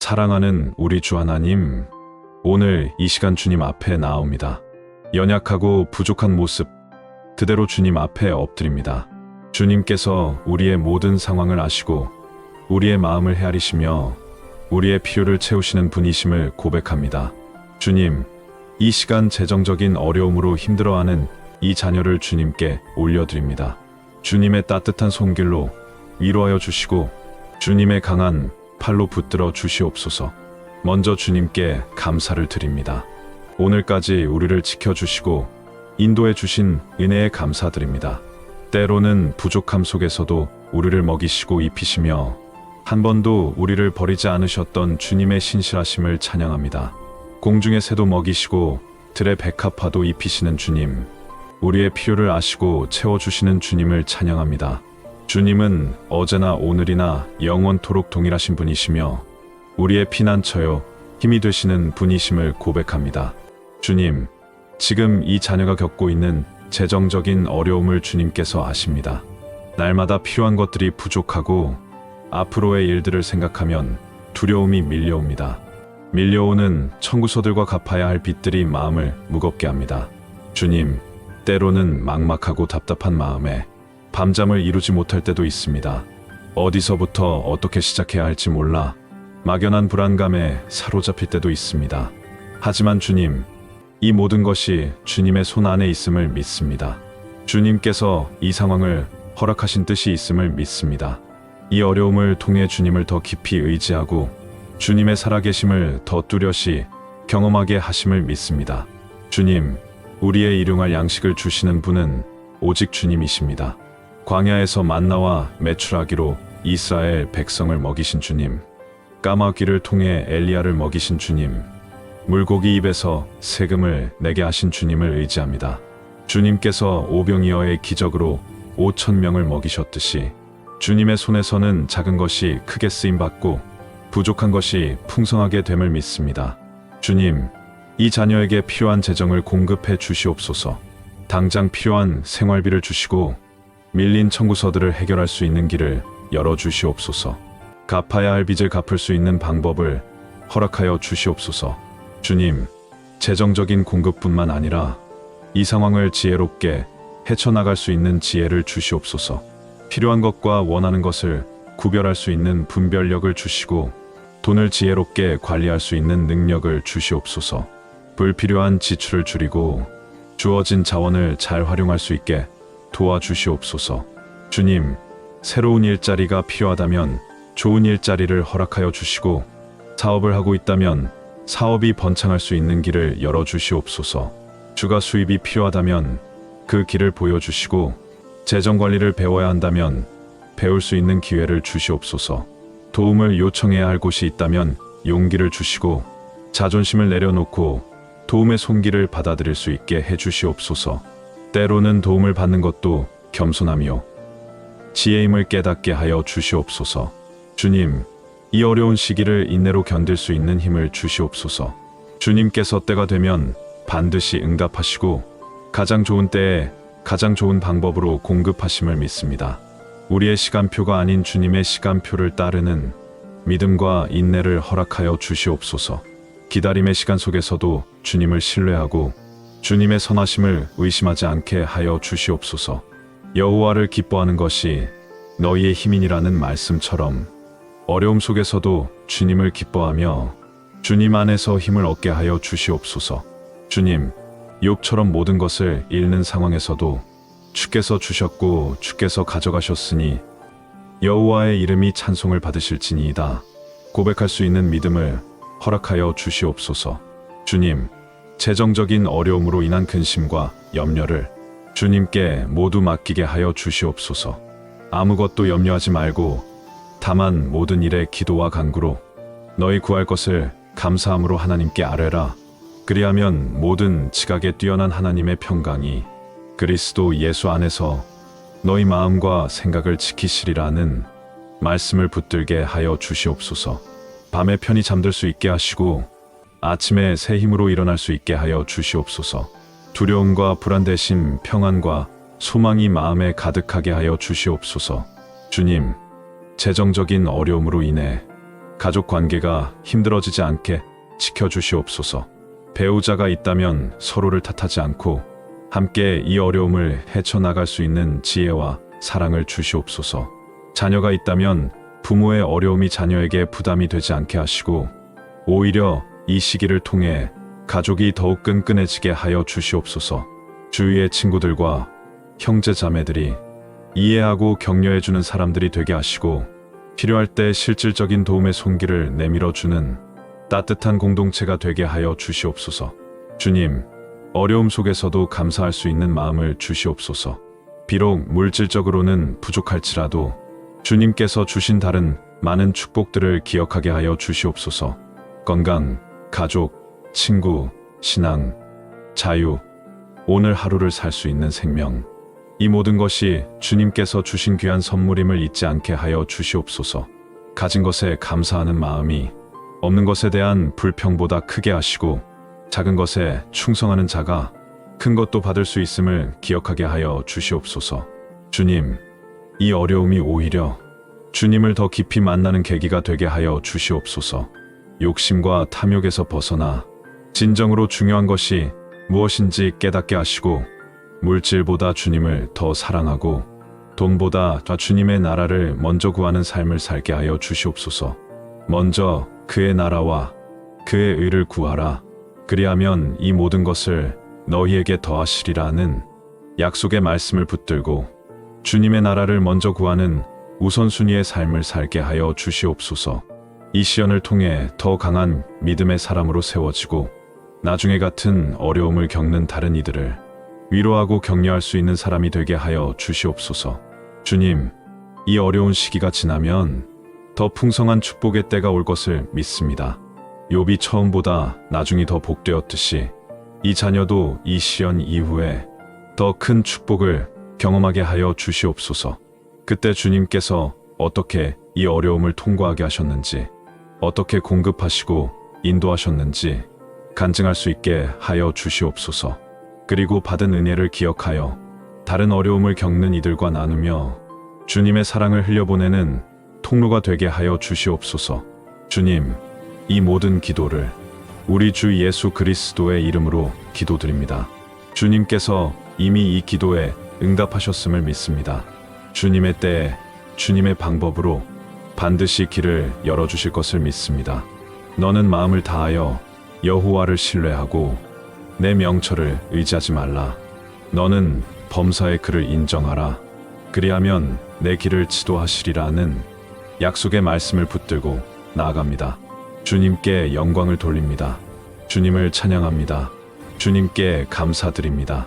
사랑하는 우리 주 하나님, 오늘 이 시간 주님 앞에 나옵니다. 연약하고 부족한 모습 그대로 주님 앞에 엎드립니다. 주님께서 우리의 모든 상황을 아시고 우리의 마음을 헤아리시며 우리의 필요를 채우시는 분이심을 고백합니다. 주님, 이 시간 재정적인 어려움으로 힘들어하는 이 자녀를 주님께 올려드립니다. 주님의 따뜻한 손길로 위로하여 주시고 주님의 강한 팔로 붙들어 주시옵소서. 먼저 주님께 감사를 드립니다. 오늘까지 우리를 지켜주시고 인도해 주신 은혜에 감사드립니다. 때로는 부족함 속에서도 우리를 먹이시고 입히시며 한 번도 우리를 버리지 않으셨던 주님의 신실하심을 찬양합니다. 공중의 새도 먹이시고 들의 백합화도 입히시는 주님, 우리의 필요를 아시고 채워주시는 주님을 찬양합니다. 주님은 어제나 오늘이나 영원토록 동일하신 분이시며 우리의 피난처요 힘이 되시는 분이심을 고백합니다. 주님, 지금 이 자녀가 겪고 있는 재정적인 어려움을 주님께서 아십니다. 날마다 필요한 것들이 부족하고 앞으로의 일들을 생각하면 두려움이 밀려옵니다. 밀려오는 청구서들과 갚아야 할 빚들이 마음을 무겁게 합니다. 주님, 때로는 막막하고 답답한 마음에 밤잠을 이루지 못할 때도 있습니다. 어디서부터 어떻게 시작해야 할지 몰라 막연한 불안감에 사로잡힐 때도 있습니다. 하지만 주님, 이 모든 것이 주님의 손 안에 있음을 믿습니다. 주님께서 이 상황을 허락하신 뜻이 있음을 믿습니다. 이 어려움을 통해 주님을 더 깊이 의지하고 주님의 살아계심을 더 뚜렷이 경험하게 하심을 믿습니다. 주님, 우리의 일용할 양식을 주시는 분은 오직 주님이십니다. 광야에서 만나와 메추라기로 이스라엘 백성을 먹이신 주님, 까마귀를 통해 엘리야를 먹이신 주님, 물고기 입에서 세금을 내게 하신 주님을 의지합니다. 주님께서 오병이어의 기적으로 5,000명을 먹이셨듯이 주님의 손에서는 작은 것이 크게 쓰임받고 부족한 것이 풍성하게 됨을 믿습니다. 주님, 이 자녀에게 필요한 재정을 공급해 주시옵소서. 당장 필요한 생활비를 주시고 밀린 청구서들을 해결할 수 있는 길을 열어주시옵소서. 갚아야 할 빚을 갚을 수 있는 방법을 허락하여 주시옵소서. 주님, 재정적인 공급뿐만 아니라 이 상황을 지혜롭게 헤쳐나갈 수 있는 지혜를 주시옵소서. 필요한 것과 원하는 것을 구별할 수 있는 분별력을 주시고 돈을 지혜롭게 관리할 수 있는 능력을 주시옵소서. 불필요한 지출을 줄이고 주어진 자원을 잘 활용할 수 있게 도와주시옵소서. 주님, 새로운 일자리가 필요하다면 좋은 일자리를 허락하여 주시고 사업을 하고 있다면 사업이 번창할 수 있는 길을 열어주시옵소서. 주가 수입이 필요하다면 그 길을 보여주시고 재정관리를 배워야 한다면 배울 수 있는 기회를 주시옵소서. 도움을 요청해야 할 곳이 있다면 용기를 주시고 자존심을 내려놓고 도움의 손길을 받아들일 수 있게 해주시옵소서. 때로는 도움을 받는 것도 겸손하며 지혜임을 깨닫게 하여 주시옵소서. 주님, 이 어려운 시기를 인내로 견딜 수 있는 힘을 주시옵소서. 주님께서 때가 되면 반드시 응답하시고 가장 좋은 때에 가장 좋은 방법으로 공급하심을 믿습니다. 우리의 시간표가 아닌 주님의 시간표를 따르는 믿음과 인내를 허락하여 주시옵소서. 기다림의 시간 속에서도 주님을 신뢰하고 주님의 선하심을 의심하지 않게 하여 주시옵소서. 여호와를 기뻐하는 것이 너희의 힘이니라는 말씀처럼 어려움 속에서도 주님을 기뻐하며 주님 안에서 힘을 얻게 하여 주시옵소서. 주님, 욥처럼 모든 것을 잃는 상황에서도 주께서 주셨고 주께서 가져가셨으니 여호와의 이름이 찬송을 받으실지니이다 고백할 수 있는 믿음을 허락하여 주시옵소서. 주님, 재정적인 어려움으로 인한 근심과 염려를 주님께 모두 맡기게 하여 주시옵소서. 아무것도 염려하지 말고 다만 모든 일에 기도와 간구로 너희 구할 것을 감사함으로 하나님께 아뢰라. 그리하면 모든 지각에 뛰어난 하나님의 평강이 그리스도 예수 안에서 너희 마음과 생각을 지키시리라는 말씀을 붙들게 하여 주시옵소서. 밤에 편히 잠들 수 있게 하시고 아침에 새 힘으로 일어날 수 있게 하여 주시옵소서. 두려움과 불안 대신 평안과 소망이 마음에 가득하게 하여 주시옵소서. 주님, 재정적인 어려움으로 인해 가족 관계가 힘들어지지 않게 지켜주시옵소서. 배우자가 있다면 서로를 탓하지 않고 함께 이 어려움을 헤쳐나갈 수 있는 지혜와 사랑을 주시옵소서. 자녀가 있다면 부모의 어려움이 자녀에게 부담이 되지 않게 하시고 오히려 이 시기를 통해 가족이 더욱 끈끈해지게 하여 주시옵소서. 주위의 친구들과 형제 자매들이 이해하고 격려해주는 사람들이 되게 하시고 필요할 때 실질적인 도움의 손길을 내밀어주는 따뜻한 공동체가 되게 하여 주시옵소서. 주님, 어려움 속에서도 감사할 수 있는 마음을 주시옵소서. 비록 물질적으로는 부족할지라도 주님께서 주신 다른 많은 축복들을 기억하게 하여 주시옵소서. 건강, 가족, 친구, 신앙, 자유, 오늘 하루를 살 수 있는 생명, 이 모든 것이 주님께서 주신 귀한 선물임을 잊지 않게 하여 주시옵소서. 가진 것에 감사하는 마음이 없는 것에 대한 불평보다 크게 하시고 작은 것에 충성하는 자가 큰 것도 받을 수 있음을 기억하게 하여 주시옵소서. 주님, 이 어려움이 오히려 주님을 더 깊이 만나는 계기가 되게 하여 주시옵소서. 욕심과 탐욕에서 벗어나 진정으로 중요한 것이 무엇인지 깨닫게 하시고 물질보다 주님을 더 사랑하고 돈보다 주님의 나라를 먼저 구하는 삶을 살게 하여 주시옵소서. 먼저 그의 나라와 그의 의를 구하라. 그리하면 이 모든 것을 너희에게 더하시리라는 약속의 말씀을 붙들고 주님의 나라를 먼저 구하는 우선순위의 삶을 살게 하여 주시옵소서. 이 시연을 통해 더 강한 믿음의 사람으로 세워지고 나중에 같은 어려움을 겪는 다른 이들을 위로하고 격려할 수 있는 사람이 되게 하여 주시옵소서. 주님, 이 어려운 시기가 지나면 더 풍성한 축복의 때가 올 것을 믿습니다. 욥이 처음보다 나중이 더 복되었듯이 이 자녀도 이 시연 이후에 더 큰 축복을 경험하게 하여 주시옵소서. 그때 주님께서 어떻게 이 어려움을 통과하게 하셨는지, 어떻게 공급하시고 인도하셨는지 간증할 수 있게 하여 주시옵소서. 그리고 받은 은혜를 기억하여 다른 어려움을 겪는 이들과 나누며 주님의 사랑을 흘려보내는 통로가 되게 하여 주시옵소서. 주님, 이 모든 기도를 우리 주 예수 그리스도의 이름으로 기도드립니다. 주님께서 이미 이 기도에 응답하셨음을 믿습니다. 주님의 때에 주님의 방법으로 반드시 길을 열어주실 것을 믿습니다. 너는 마음을 다하여 여호와를 신뢰하고 내 명철을 의지하지 말라. 너는 범사의 그를 인정하라. 그리하면 내 길을 지도하시리라는 약속의 말씀을 붙들고 나아갑니다. 주님께 영광을 돌립니다. 주님을 찬양합니다. 주님께 감사드립니다.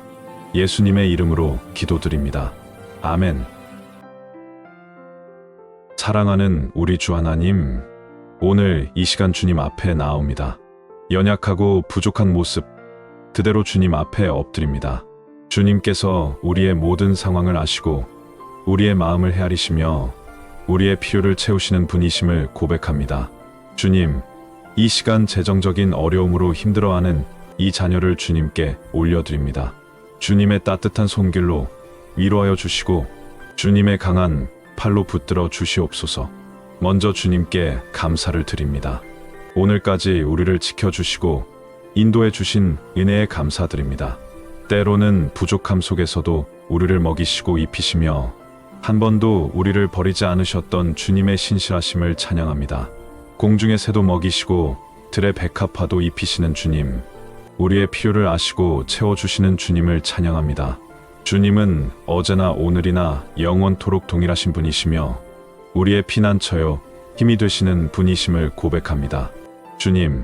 예수님의 이름으로 기도드립니다. 아멘. 사랑하는 우리 주 하나님, 오늘 이 시간 주님 앞에 나옵니다. 연약하고 부족한 모습 그대로 주님 앞에 엎드립니다. 주님께서 우리의 모든 상황을 아시고 우리의 마음을 헤아리시며 우리의 필요를 채우시는 분이심을 고백합니다. 주님, 이 시간 재정적인 어려움으로 힘들어하는 이 자녀를 주님께 올려드립니다. 주님의 따뜻한 손길로 위로하여 주시고 주님의 강한 팔로 붙들어 주시옵소서. 먼저 주님께 감사를 드립니다. 오늘까지 우리를 지켜주시고 인도해 주신 은혜에 감사드립니다. 때로는 부족함 속에서도 우리를 먹이시고 입히시며 한 번도 우리를 버리지 않으셨던 주님의 신실하심을 찬양합니다. 공중의 새도 먹이시고 들의 백합화도 입히시는 주님, 우리의 필요를 아시고 채워주시는 주님을 찬양합니다. 주님은 어제나 오늘이나 영원토록 동일하신 분이시며 우리의 피난처요 힘이 되시는 분이심을 고백합니다. 주님,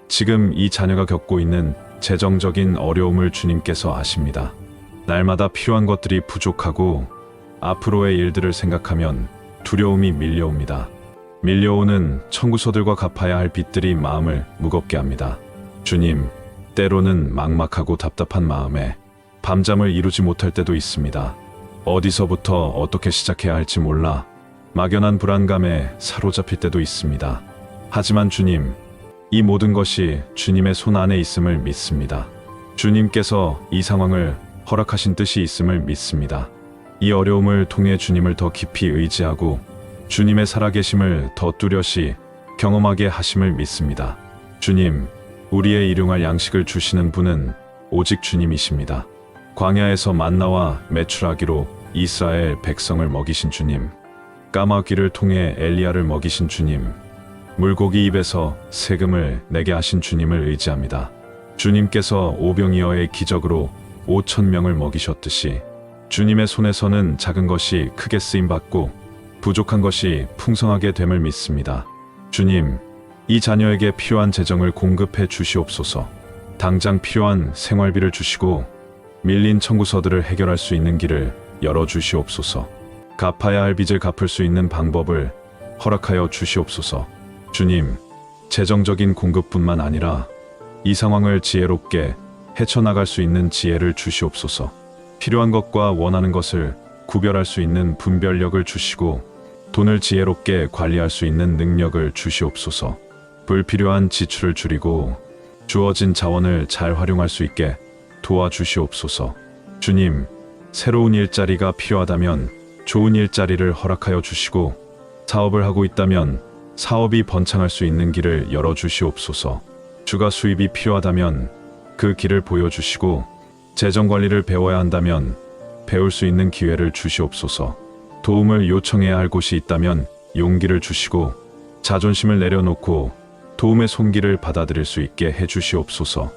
지금 이 자녀가 겪고 있는 재정적인 어려움을 주님께서 아십니다. 날마다 필요한 것들이 부족하고 앞으로의 일들을 생각하면 두려움이 밀려옵니다. 밀려오는 청구서들과 갚아야 할 빚들이 마음을 무겁게 합니다. 주님, 때로는 막막하고 답답한 마음에 밤잠을 이루지 못할 때도 있습니다. 어디서부터 어떻게 시작해야 할지 몰라 막연한 불안감에 사로잡힐 때도 있습니다. 하지만 주님, 이 모든 것이 주님의 손 안에 있음을 믿습니다. 주님께서 이 상황을 허락하신 뜻이 있음을 믿습니다. 이 어려움을 통해 주님을 더 깊이 의지하고 주님의 살아계심을 더 뚜렷이 경험하게 하심을 믿습니다. 주님, 우리의 일용할 양식을 주시는 분은 오직 주님이십니다. 광야에서 만나와 메추라기로 이스라엘 백성을 먹이신 주님, 까마귀를 통해 엘리야를 먹이신 주님, 물고기 입에서 세금을 내게 하신 주님을 의지합니다. 주님께서 오병이어의 기적으로 5,000명을 먹이셨듯이 주님의 손에서는 작은 것이 크게 쓰임받고 부족한 것이 풍성하게 됨을 믿습니다. 주님, 이 자녀에게 필요한 재정을 공급해 주시옵소서. 당장 필요한 생활비를 주시고 밀린 청구서들을 해결할 수 있는 길을 열어주시옵소서. 갚아야 할 빚을 갚을 수 있는 방법을 허락하여 주시옵소서. 주님, 재정적인 공급뿐만 아니라 이 상황을 지혜롭게 헤쳐나갈 수 있는 지혜를 주시옵소서. 필요한 것과 원하는 것을 구별할 수 있는 분별력을 주시고 돈을 지혜롭게 관리할 수 있는 능력을 주시옵소서. 불필요한 지출을 줄이고 주어진 자원을 잘 활용할 수 있게 도와주시옵소서. 주님, 새로운 일자리가 필요하다면 좋은 일자리를 허락하여 주시고 사업을 하고 있다면 사업이 번창할 수 있는 길을 열어주시옵소서. 주가 수입이 필요하다면 그 길을 보여주시고 재정관리를 배워야 한다면 배울 수 있는 기회를 주시옵소서. 도움을 요청해야 할 곳이 있다면 용기를 주시고 자존심을 내려놓고 도움의 손길을 받아들일 수 있게 해주시옵소서.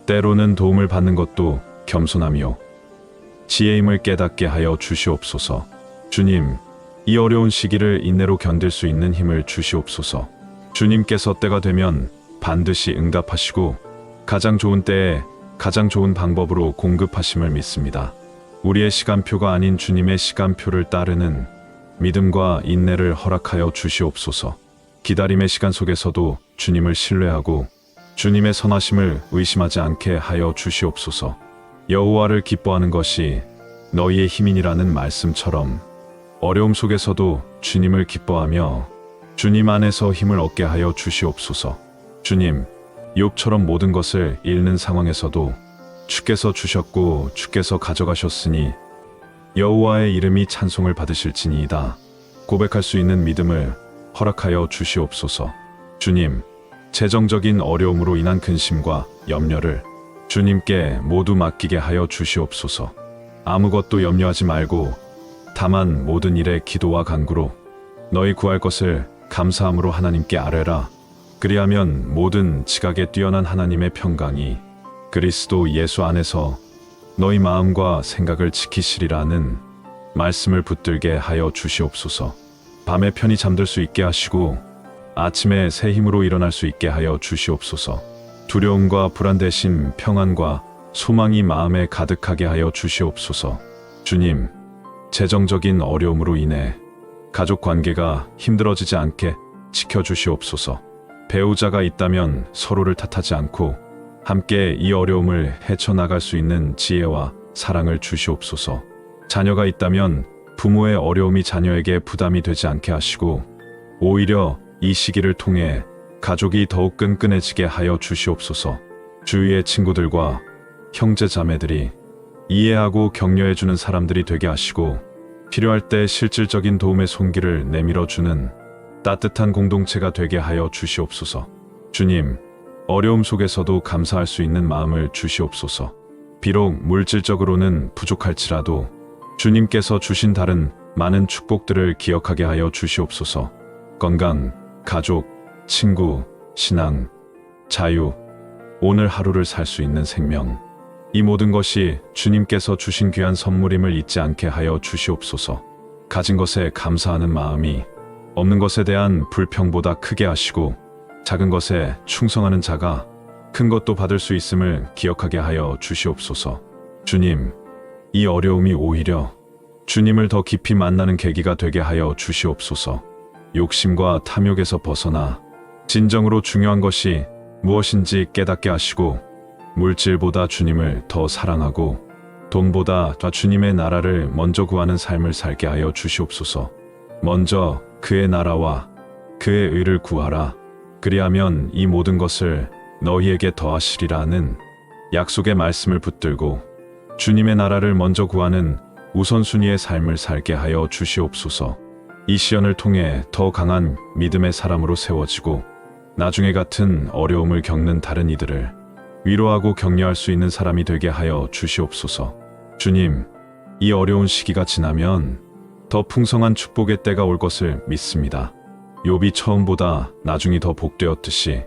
때로는 도움을 받는 것도 겸손함이요 지혜임을 깨닫게 하여 주시옵소서. 주님, 이 어려운 시기를 인내로 견딜 수 있는 힘을 주시옵소서. 주님께서 때가 되면 반드시 응답하시고 가장 좋은 때에 가장 좋은 방법으로 공급하심을 믿습니다. 우리의 시간표가 아닌 주님의 시간표를 따르는 믿음과 인내를 허락하여 주시옵소서. 기다림의 시간 속에서도 주님을 신뢰하고 주님의 선하심을 의심하지 않게 하여 주시옵소서. 여호와를 기뻐하는 것이 너희의 힘이니라는 말씀처럼 어려움 속에서도 주님을 기뻐하며 주님 안에서 힘을 얻게 하여 주시옵소서. 주님, 욥처럼 모든 것을 잃는 상황에서도 주께서 주셨고 주께서 가져가셨으니 여호와의 이름이 찬송을 받으실지니이다 고백할 수 있는 믿음을 허락하여 주시옵소서. 주님, 재정적인 어려움으로 인한 근심과 염려를 주님께 모두 맡기게 하여 주시옵소서. 아무것도 염려하지 말고 다만 모든 일에 기도와 간구로 너희 구할 것을 감사함으로 하나님께 아뢰라. 그리하면 모든 지각에 뛰어난 하나님의 평강이 그리스도 예수 안에서 너희 마음과 생각을 지키시리라는 말씀을 붙들게 하여 주시옵소서. 밤에 편히 잠들 수 있게 하시고 아침에 새 힘으로 일어날 수 있게 하여 주시옵소서. 두려움과 불안 대신 평안과 소망이 마음에 가득하게 하여 주시옵소서. 주님, 재정적인 어려움으로 인해 가족 관계가 힘들어지지 않게 지켜주시옵소서. 배우자가 있다면 서로를 탓하지 않고 함께 이 어려움을 헤쳐나갈 수 있는 지혜와 사랑을 주시옵소서. 자녀가 있다면 부모의 어려움이 자녀에게 부담이 되지 않게 하시고 오히려 이 시기를 통해 가족이 더욱 끈끈해지게 하여 주시옵소서. 주위의 친구들과 형제 자매들이 이해하고 격려해주는 사람들이 되게 하시고 필요할 때 실질적인 도움의 손길을 내밀어주는 따뜻한 공동체가 되게 하여 주시옵소서. 주님, 어려움 속에서도 감사할 수 있는 마음을 주시옵소서. 비록 물질적으로는 부족할지라도 주님께서 주신 다른 많은 축복들을 기억하게 하여 주시옵소서. 건강, 가족, 친구, 신앙, 자유, 오늘 하루를 살 수 있는 생명, 이 모든 것이 주님께서 주신 귀한 선물임을 잊지 않게 하여 주시옵소서. 가진 것에 감사하는 마음이 없는 것에 대한 불평보다 크게 하시고 작은 것에 충성하는 자가 큰 것도 받을 수 있음을 기억하게 하여 주시옵소서. 주님, 이 어려움이 오히려 주님을 더 깊이 만나는 계기가 되게 하여 주시옵소서. 욕심과 탐욕에서 벗어나 진정으로 중요한 것이 무엇인지 깨닫게 하시고 물질보다 주님을 더 사랑하고 돈보다 주님의 나라를 먼저 구하는 삶을 살게 하여 주시옵소서. 먼저 그의 나라와 그의 의를 구하라. 그리하면 이 모든 것을 너희에게 더하시리라는 약속의 말씀을 붙들고 주님의 나라를 먼저 구하는 우선순위의 삶을 살게 하여 주시옵소서. 이 시련을 통해 더 강한 믿음의 사람으로 세워지고 나중에 같은 어려움을 겪는 다른 이들을 위로하고 격려할 수 있는 사람이 되게 하여 주시옵소서. 주님, 이 어려운 시기가 지나면 더 풍성한 축복의 때가 올 것을 믿습니다. 욥이 처음보다 나중이 더 복되었듯이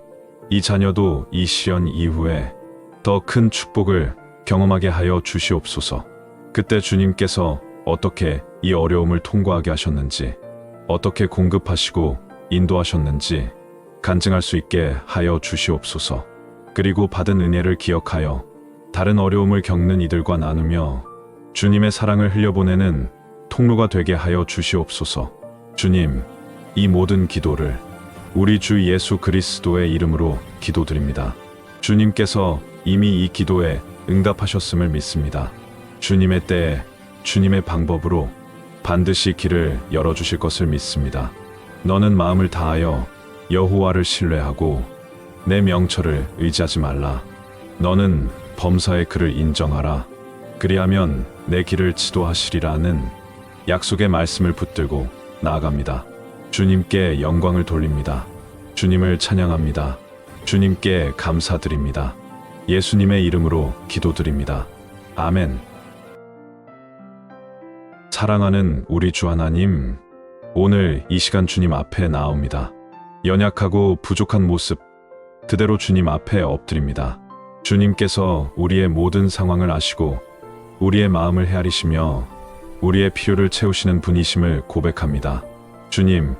이 자녀도 이 시련 이후에 더 큰 축복을 경험하게 하여 주시옵소서. 그때 주님께서 어떻게 이 어려움을 통과하게 하셨는지, 어떻게 공급하시고 인도하셨는지 간증할 수 있게 하여 주시옵소서. 그리고 받은 은혜를 기억하여 다른 어려움을 겪는 이들과 나누며 주님의 사랑을 흘려보내는 통로가 되게 하여 주시옵소서. 주님, 이 모든 기도를 우리 주 예수 그리스도의 이름으로 기도드립니다. 주님께서 이미 이 기도에 응답하셨음을 믿습니다. 주님의 때에 주님의 방법으로 반드시 길을 열어주실 것을 믿습니다. 너는 마음을 다하여 여호와를 신뢰하고 내 명철을 의지하지 말라. 너는 범사의 그를 인정하라. 그리하면 내 길을 지도하시리라는 약속의 말씀을 붙들고 나아갑니다. 주님께 영광을 돌립니다. 주님을 찬양합니다. 주님께 감사드립니다. 예수님의 이름으로 기도드립니다. 아멘. 사랑하는 우리 주 하나님, 오늘 이 시간 주님 앞에 나옵니다. 연약하고 부족한 모습 그대로 주님 앞에 엎드립니다. 주님께서 우리의 모든 상황을 아시고 우리의 마음을 헤아리시며 우리의 필요를 채우시는 분이심을 고백합니다. 주님,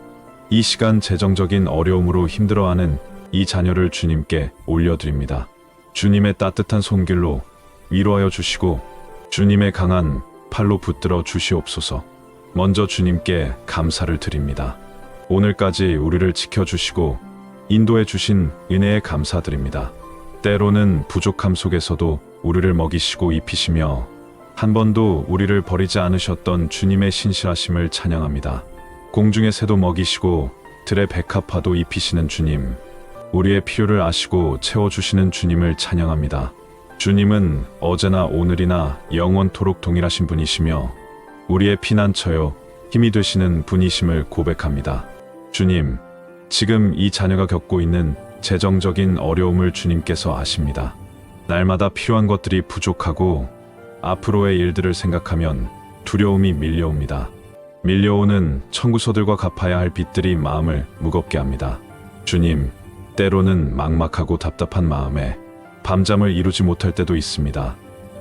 이 시간 재정적인 어려움으로 힘들어하는 이 자녀를 주님께 올려드립니다. 주님의 따뜻한 손길로 위로하여 주시고 주님의 강한 팔로 붙들어 주시옵소서. 먼저 주님께 감사를 드립니다. 오늘까지 우리를 지켜주시고 인도해 주신 은혜에 감사드립니다. 때로는 부족함 속에서도 우리를 먹이시고 입히시며 한 번도 우리를 버리지 않으셨던 주님의 신실하심을 찬양합니다. 공중의 새도 먹이시고 들의 백합화도 입히시는 주님, 우리의 필요를 아시고 채워주시는 주님을 찬양합니다. 주님은 어제나 오늘이나 영원토록 동일하신 분이시며 우리의 피난처요 힘이 되시는 분이심을 고백합니다. 주님, 지금 이 자녀가 겪고 있는 재정적인 어려움을 주님께서 아십니다. 날마다 필요한 것들이 부족하고 앞으로의 일들을 생각하면 두려움이 밀려옵니다. 밀려오는 청구서들과 갚아야 할 빚들이 마음을 무겁게 합니다. 주님, 때로는 막막하고 답답한 마음에 밤잠을 이루지 못할 때도 있습니다.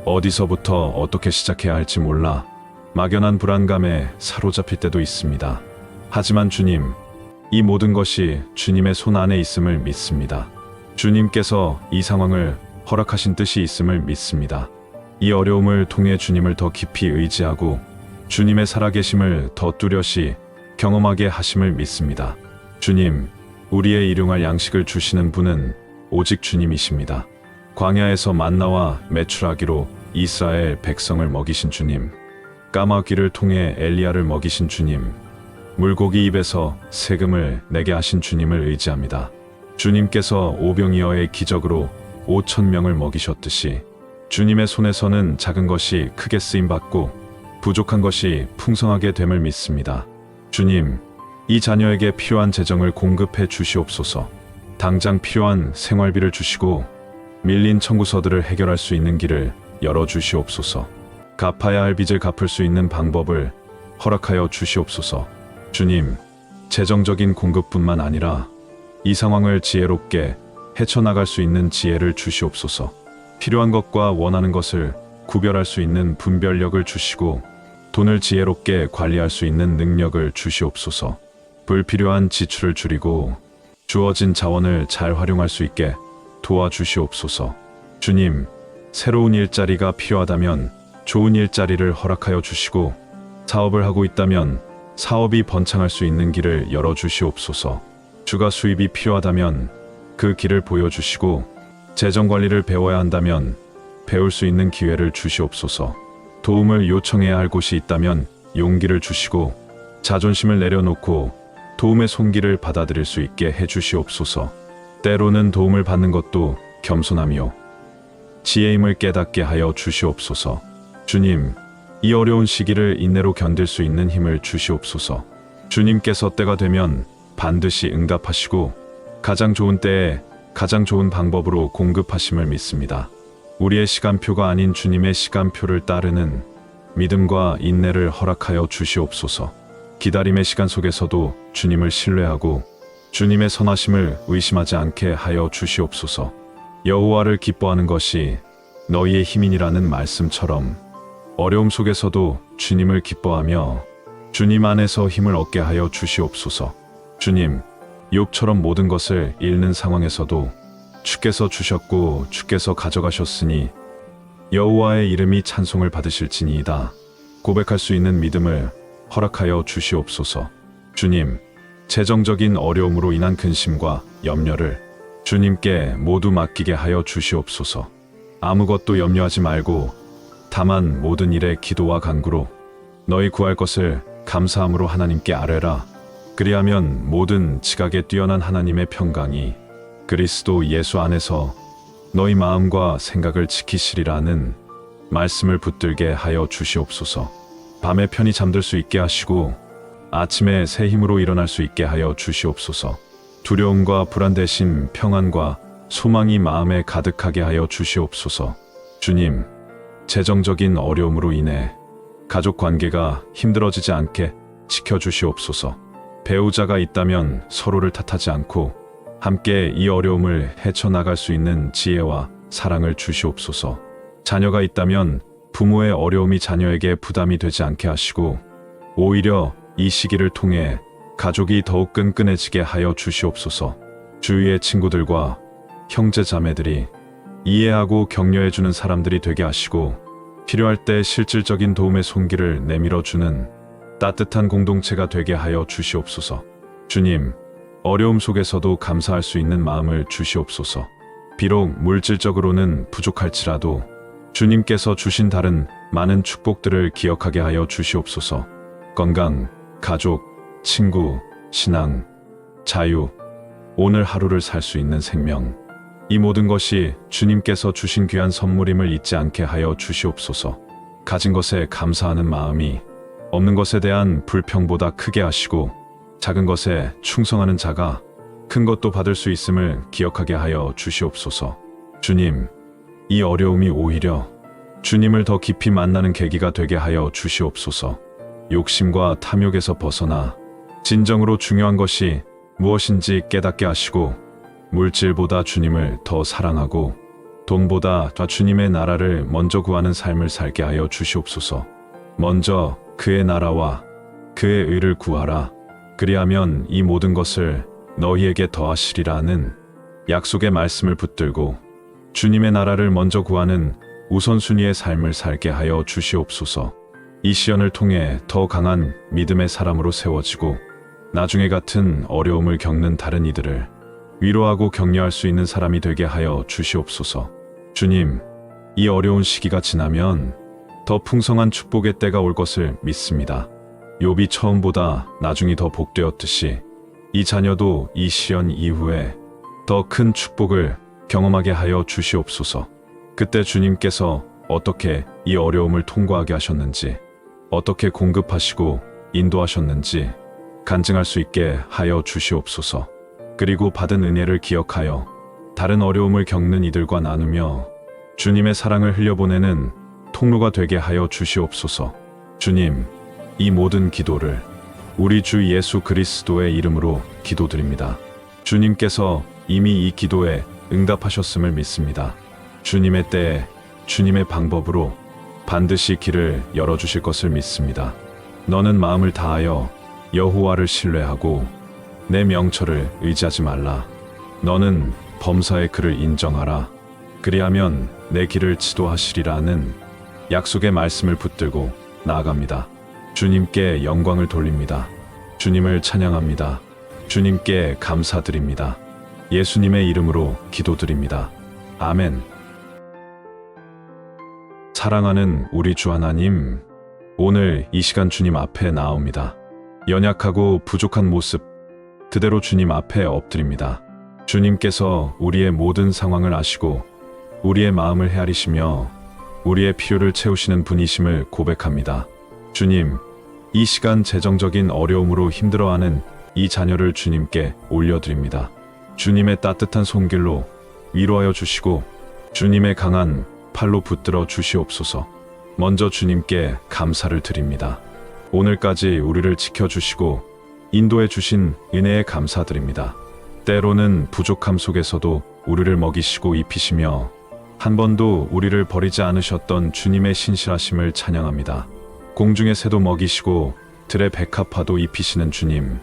어디서부터 어떻게 시작해야 할지 몰라 막연한 불안감에 사로잡힐 때도 있습니다. 하지만 주님, 이 모든 것이 주님의 손 안에 있음을 믿습니다. 주님께서 이 상황을 허락하신 뜻이 있음을 믿습니다. 이 어려움을 통해 주님을 더 깊이 의지하고 주님의 살아계심을 더 뚜렷이 경험하게 하심을 믿습니다. 주님, 우리의 일용할 양식을 주시는 분은 오직 주님이십니다. 광야에서 만나와 메추라기로 이스라엘 백성을 먹이신 주님, 까마귀를 통해 엘리야를 먹이신 주님, 물고기 입에서 세금을 내게 하신 주님을 의지합니다. 주님께서 오병이어의 기적으로 5,000명을 먹이셨듯이 주님의 손에서는 작은 것이 크게 쓰임받고 부족한 것이 풍성하게 됨을 믿습니다. 주님, 이 자녀에게 필요한 재정을 공급해 주시옵소서. 당장 필요한 생활비를 주시고 밀린 청구서들을 해결할 수 있는 길을 열어주시옵소서. 갚아야 할 빚을 갚을 수 있는 방법을 허락하여 주시옵소서. 주님, 재정적인 공급뿐만 아니라 이 상황을 지혜롭게 헤쳐나갈 수 있는 지혜를 주시옵소서. 필요한 것과 원하는 것을 구별할 수 있는 분별력을 주시고 돈을 지혜롭게 관리할 수 있는 능력을 주시옵소서. 불필요한 지출을 줄이고 주어진 자원을 잘 활용할 수 있게 도와주시옵소서. 주님, 새로운 일자리가 필요하다면 좋은 일자리를 허락하여 주시고 사업을 하고 있다면 사업이 번창할 수 있는 길을 열어주시옵소서. 주가 수입이 필요하다면 그 길을 보여주시고 재정관리를 배워야 한다면 배울 수 있는 기회를 주시옵소서. 도움을 요청해야 할 곳이 있다면 용기를 주시고 자존심을 내려놓고 도움의 손길을 받아들일 수 있게 해주시옵소서. 때로는 도움을 받는 것도 겸손함이요 지혜임을 깨닫게 하여 주시옵소서. 주님, 이 어려운 시기를 인내로 견딜 수 있는 힘을 주시옵소서. 주님께서 때가 되면 반드시 응답하시고 가장 좋은 때에 가장 좋은 방법으로 공급하심을 믿습니다. 우리의 시간표가 아닌 주님의 시간표를 따르는 믿음과 인내를 허락하여 주시옵소서. 기다림의 시간 속에서도 주님을 신뢰하고 주님의 선하심을 의심하지 않게 하여 주시옵소서. 여호와를 기뻐하는 것이 너희의 힘이니라는 말씀처럼 어려움 속에서도 주님을 기뻐하며 주님 안에서 힘을 얻게 하여 주시옵소서. 주님, 욥처럼 모든 것을 잃는 상황에서도 주께서 주셨고 주께서 가져가셨으니 여호와의 이름이 찬송을 받으실지니이다 고백할 수 있는 믿음을 허락하여 주시옵소서. 주님, 재정적인 어려움으로 인한 근심과 염려를 주님께 모두 맡기게 하여 주시옵소서. 아무것도 염려하지 말고 다만 모든 일에 기도와 간구로 너희 구할 것을 감사함으로 하나님께 아뢰라. 그리하면 모든 지각에 뛰어난 하나님의 평강이 그리스도 예수 안에서 너희 마음과 생각을 지키시리라는 말씀을 붙들게 하여 주시옵소서. 밤에 편히 잠들 수 있게 하시고 아침에 새 힘으로 일어날 수 있게 하여 주시옵소서. 두려움과 불안 대신 평안과 소망이 마음에 가득하게 하여 주시옵소서. 주님, 재정적인 어려움으로 인해 가족 관계가 힘들어지지 않게 지켜주시옵소서. 배우자가 있다면 서로를 탓하지 않고 함께 이 어려움을 헤쳐나갈 수 있는 지혜와 사랑을 주시옵소서. 자녀가 있다면 부모의 어려움이 자녀에게 부담이 되지 않게 하시고 오히려 이 시기를 통해 가족이 더욱 끈끈해지게 하여 주시옵소서. 주위의 친구들과 형제 자매들이 이해하고 격려해주는 사람들이 되게 하시고 필요할 때 실질적인 도움의 손길을 내밀어주는 따뜻한 공동체가 되게 하여 주시옵소서. 주님, 어려움 속에서도 감사할 수 있는 마음을 주시옵소서. 비록 물질적으로는 부족할지라도 주님께서 주신 다른 많은 축복들을 기억하게 하여 주시옵소서. 건강, 가족, 친구, 신앙, 자유, 오늘 하루를 살 수 있는 생명, 이 모든 것이 주님께서 주신 귀한 선물임을 잊지 않게 하여 주시옵소서. 가진 것에 감사하는 마음이 없는 것에 대한 불평보다 크게 하시고 작은 것에 충성하는 자가 큰 것도 받을 수 있음을 기억하게 하여 주시옵소서. 주님, 이 어려움이 오히려 주님을 더 깊이 만나는 계기가 되게 하여 주시옵소서. 욕심과 탐욕에서 벗어나 진정으로 중요한 것이 무엇인지 깨닫게 하시고 물질보다 주님을 더 사랑하고 돈보다 주님의 나라를 먼저 구하는 삶을 살게 하여 주시옵소서. 먼저 그의 나라와 그의 의를 구하라. 그리하면 이 모든 것을 너희에게 더하시리라는 약속의 말씀을 붙들고 주님의 나라를 먼저 구하는 우선순위의 삶을 살게 하여 주시옵소서. 이 시연을 통해 더 강한 믿음의 사람으로 세워지고 나중에 같은 어려움을 겪는 다른 이들을 위로하고 격려할 수 있는 사람이 되게 하여 주시옵소서. 주님, 이 어려운 시기가 지나면 더 풍성한 축복의 때가 올 것을 믿습니다. 욥이 처음보다 나중이 더 복되었듯이 이 자녀도 이 시연 이후에 더 큰 축복을 경험하게 하여 주시옵소서. 그때 주님께서 어떻게 이 어려움을 통과하게 하셨는지, 어떻게 공급하시고 인도하셨는지 간증할 수 있게 하여 주시옵소서. 그리고 받은 은혜를 기억하여 다른 어려움을 겪는 이들과 나누며 주님의 사랑을 흘려보내는 통로가 되게 하여 주시옵소서. 주님, 이 모든 기도를 우리 주 예수 그리스도의 이름으로 기도드립니다. 주님께서 이미 이 기도에 응답하셨음을 믿습니다. 주님의 때에 주님의 방법으로 반드시 길을 열어주실 것을 믿습니다. 너는 마음을 다하여 여호와를 신뢰하고 내 명철을 의지하지 말라. 너는 범사의 그를 인정하라. 그리하면 내 길을 지도하시리라는 약속의 말씀을 붙들고 나아갑니다. 주님께 영광을 돌립니다. 주님을 찬양합니다. 주님께 감사드립니다. 예수님의 이름으로 기도드립니다. 아멘. 사랑하는 우리 주 하나님, 오늘 이 시간 주님 앞에 나옵니다. 연약하고 부족한 모습 그대로 주님 앞에 엎드립니다. 주님께서 우리의 모든 상황을 아시고 우리의 마음을 헤아리시며 우리의 필요를 채우시는 분이심을 고백합니다. 주님, 이 시간 재정적인 어려움으로 힘들어하는 이 자녀를 주님께 올려드립니다. 주님의 따뜻한 손길로 위로하여 주시고 주님의 강한 팔로 붙들어 주시옵소서. 먼저 주님께 감사를 드립니다. 오늘까지 우리를 지켜주시고 인도해 주신 은혜에 감사드립니다. 때로는 부족함 속에서도 우리를 먹이시고 입히시며 한 번도 우리를 버리지 않으셨던 주님의 신실하심을 찬양합니다. 공중의 새도 먹이시고 들의 백합화도 입히시는 주님,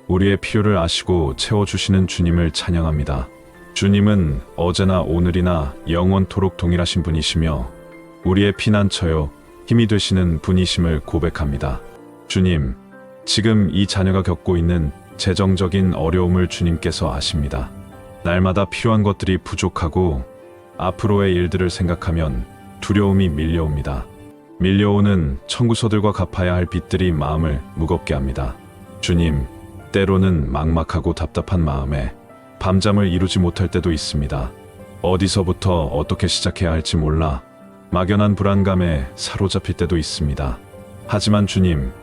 우리의 필요를 아시고 채워주시는 주님을 찬양합니다. 주님은 어제나 오늘이나 영원토록 동일하신 분이시며 우리의 피난처요 힘이 되시는 분이심을 고백합니다. 주님, 지금 이 자녀가 겪고 있는 재정적인 어려움을 주님께서 아십니다. 날마다 필요한 것들이 부족하고 앞으로의 일들을 생각하면 두려움이 밀려옵니다. 밀려오는 청구서들과 갚아야 할 빚들이 마음을 무겁게 합니다. 주님, 때로는 막막하고 답답한 마음에 밤잠을 이루지 못할 때도 있습니다. 어디서부터 어떻게 시작해야 할지 몰라 막연한 불안감에 사로잡힐 때도 있습니다. 하지만 주님,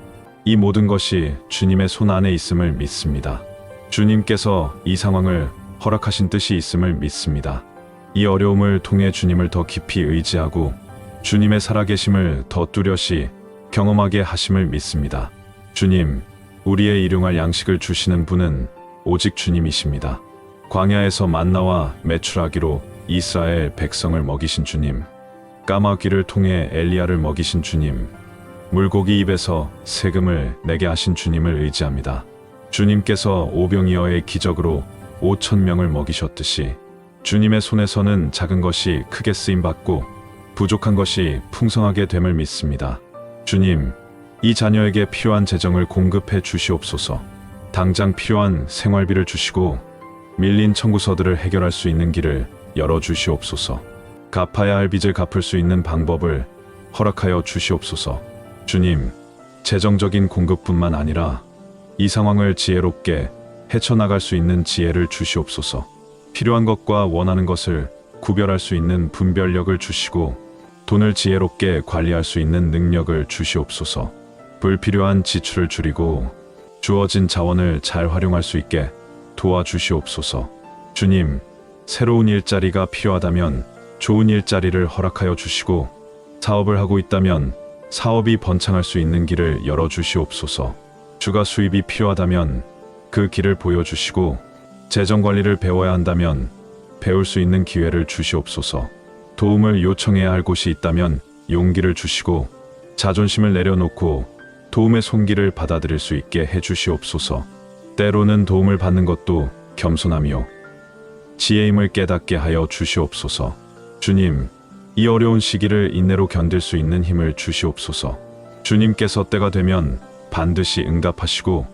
이 모든 것이 주님의 손 안에 있음을 믿습니다. 주님께서 이 상황을 허락하신 뜻이 있음을 믿습니다. 이 어려움을 통해 주님을 더 깊이 의지하고 주님의 살아계심을 더 뚜렷이 경험하게 하심을 믿습니다. 주님, 우리의 일용할 양식을 주시는 분은 오직 주님이십니다. 광야에서 만나와 메추라기로 이스라엘 백성을 먹이신 주님, 까마귀를 통해 엘리야를 먹이신 주님, 물고기 입에서 세금을 내게 하신 주님을 의지합니다. 주님께서 오병이어의 기적으로 5,000명을 먹이셨듯이 주님의 손에서는 작은 것이 크게 쓰임받고 부족한 것이 풍성하게 됨을 믿습니다. 주님, 이 자녀에게 필요한 재정을 공급해 주시옵소서. 당장 필요한 생활비를 주시고 밀린 청구서들을 해결할 수 있는 길을 열어주시옵소서. 갚아야 할 빚을 갚을 수 있는 방법을 허락하여 주시옵소서. 주님, 재정적인 공급뿐만 아니라 이 상황을 지혜롭게 헤쳐나갈 수 있는 지혜를 주시옵소서. 필요한 것과 원하는 것을 구별할 수 있는 분별력을 주시고 돈을 지혜롭게 관리할 수 있는 능력을 주시옵소서. 불필요한 지출을 줄이고 주어진 자원을 잘 활용할 수 있게 도와주시옵소서. 주님, 새로운 일자리가 필요하다면 좋은 일자리를 허락하여 주시고 사업을 하고 있다면 사업이 번창할 수 있는 길을 열어주시옵소서. 주가 수입이 필요하다면 그 길을 보여주시고 재정관리를 배워야 한다면 배울 수 있는 기회를 주시옵소서. 도움을 요청해야 할 곳이 있다면 용기를 주시고 자존심을 내려놓고 도움의 손길을 받아들일 수 있게 해주시옵소서. 때로는 도움을 받는 것도 겸손함이요 지혜임을 깨닫게 하여 주시옵소서. 주님, 이 어려운 시기를 인내로 견딜 수 있는 힘을 주시옵소서. 주님께서 때가 되면 반드시 응답하시고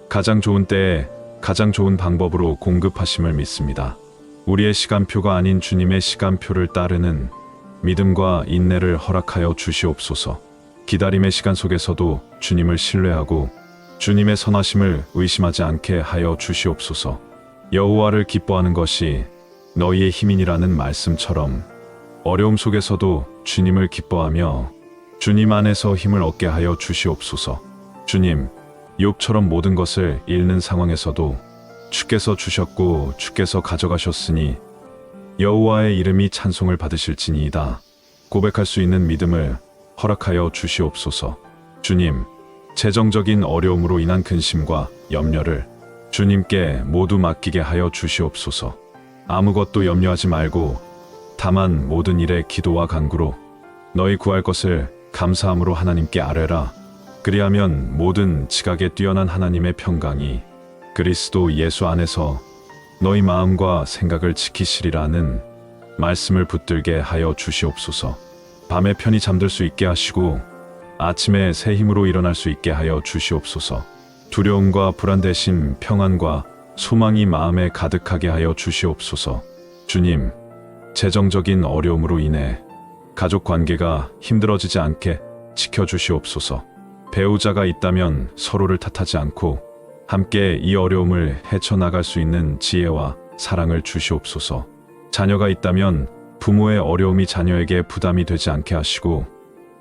가장 좋은 때에 가장 좋은 방법으로 공급하심을 믿습니다. 우리의 시간표가 아닌 주님의 시간표를 따르는 믿음과 인내를 허락하여 주시옵소서. 기다림의 시간 속에서도 주님을 신뢰하고 주님의 선하심을 의심하지 않게 하여 주시옵소서. 여호와를 기뻐하는 것이 너희의 힘이니라는 말씀처럼 어려움 속에서도 주님을 기뻐하며 주님 안에서 힘을 얻게 하여 주시옵소서. 주님, 욥처럼 모든 것을 잃는 상황에서도 주께서 주셨고 주께서 가져가셨으니 여호와의 이름이 찬송을 받으실지니이다 고백할 수 있는 믿음을 허락하여 주시옵소서. 주님, 재정적인 어려움으로 인한 근심과 염려를 주님께 모두 맡기게 하여 주시옵소서. 아무것도 염려하지 말고 다만 모든 일에 기도와 간구로 너희 구할 것을 감사함으로 하나님께 아뢰라. 그리하면 모든 지각에 뛰어난 하나님의 평강이 그리스도 예수 안에서 너희 마음과 생각을 지키시리라는 말씀을 붙들게 하여 주시옵소서. 밤에 편히 잠들 수 있게 하시고 아침에 새 힘으로 일어날 수 있게 하여 주시옵소서. 두려움과 불안 대신 평안과 소망이 마음에 가득하게 하여 주시옵소서. 주님, 재정적인 어려움으로 인해 가족 관계가 힘들어지지 않게 지켜주시옵소서. 배우자가 있다면 서로를 탓하지 않고 함께 이 어려움을 헤쳐나갈 수 있는 지혜와 사랑을 주시옵소서. 자녀가 있다면 부모의 어려움이 자녀에게 부담이 되지 않게 하시고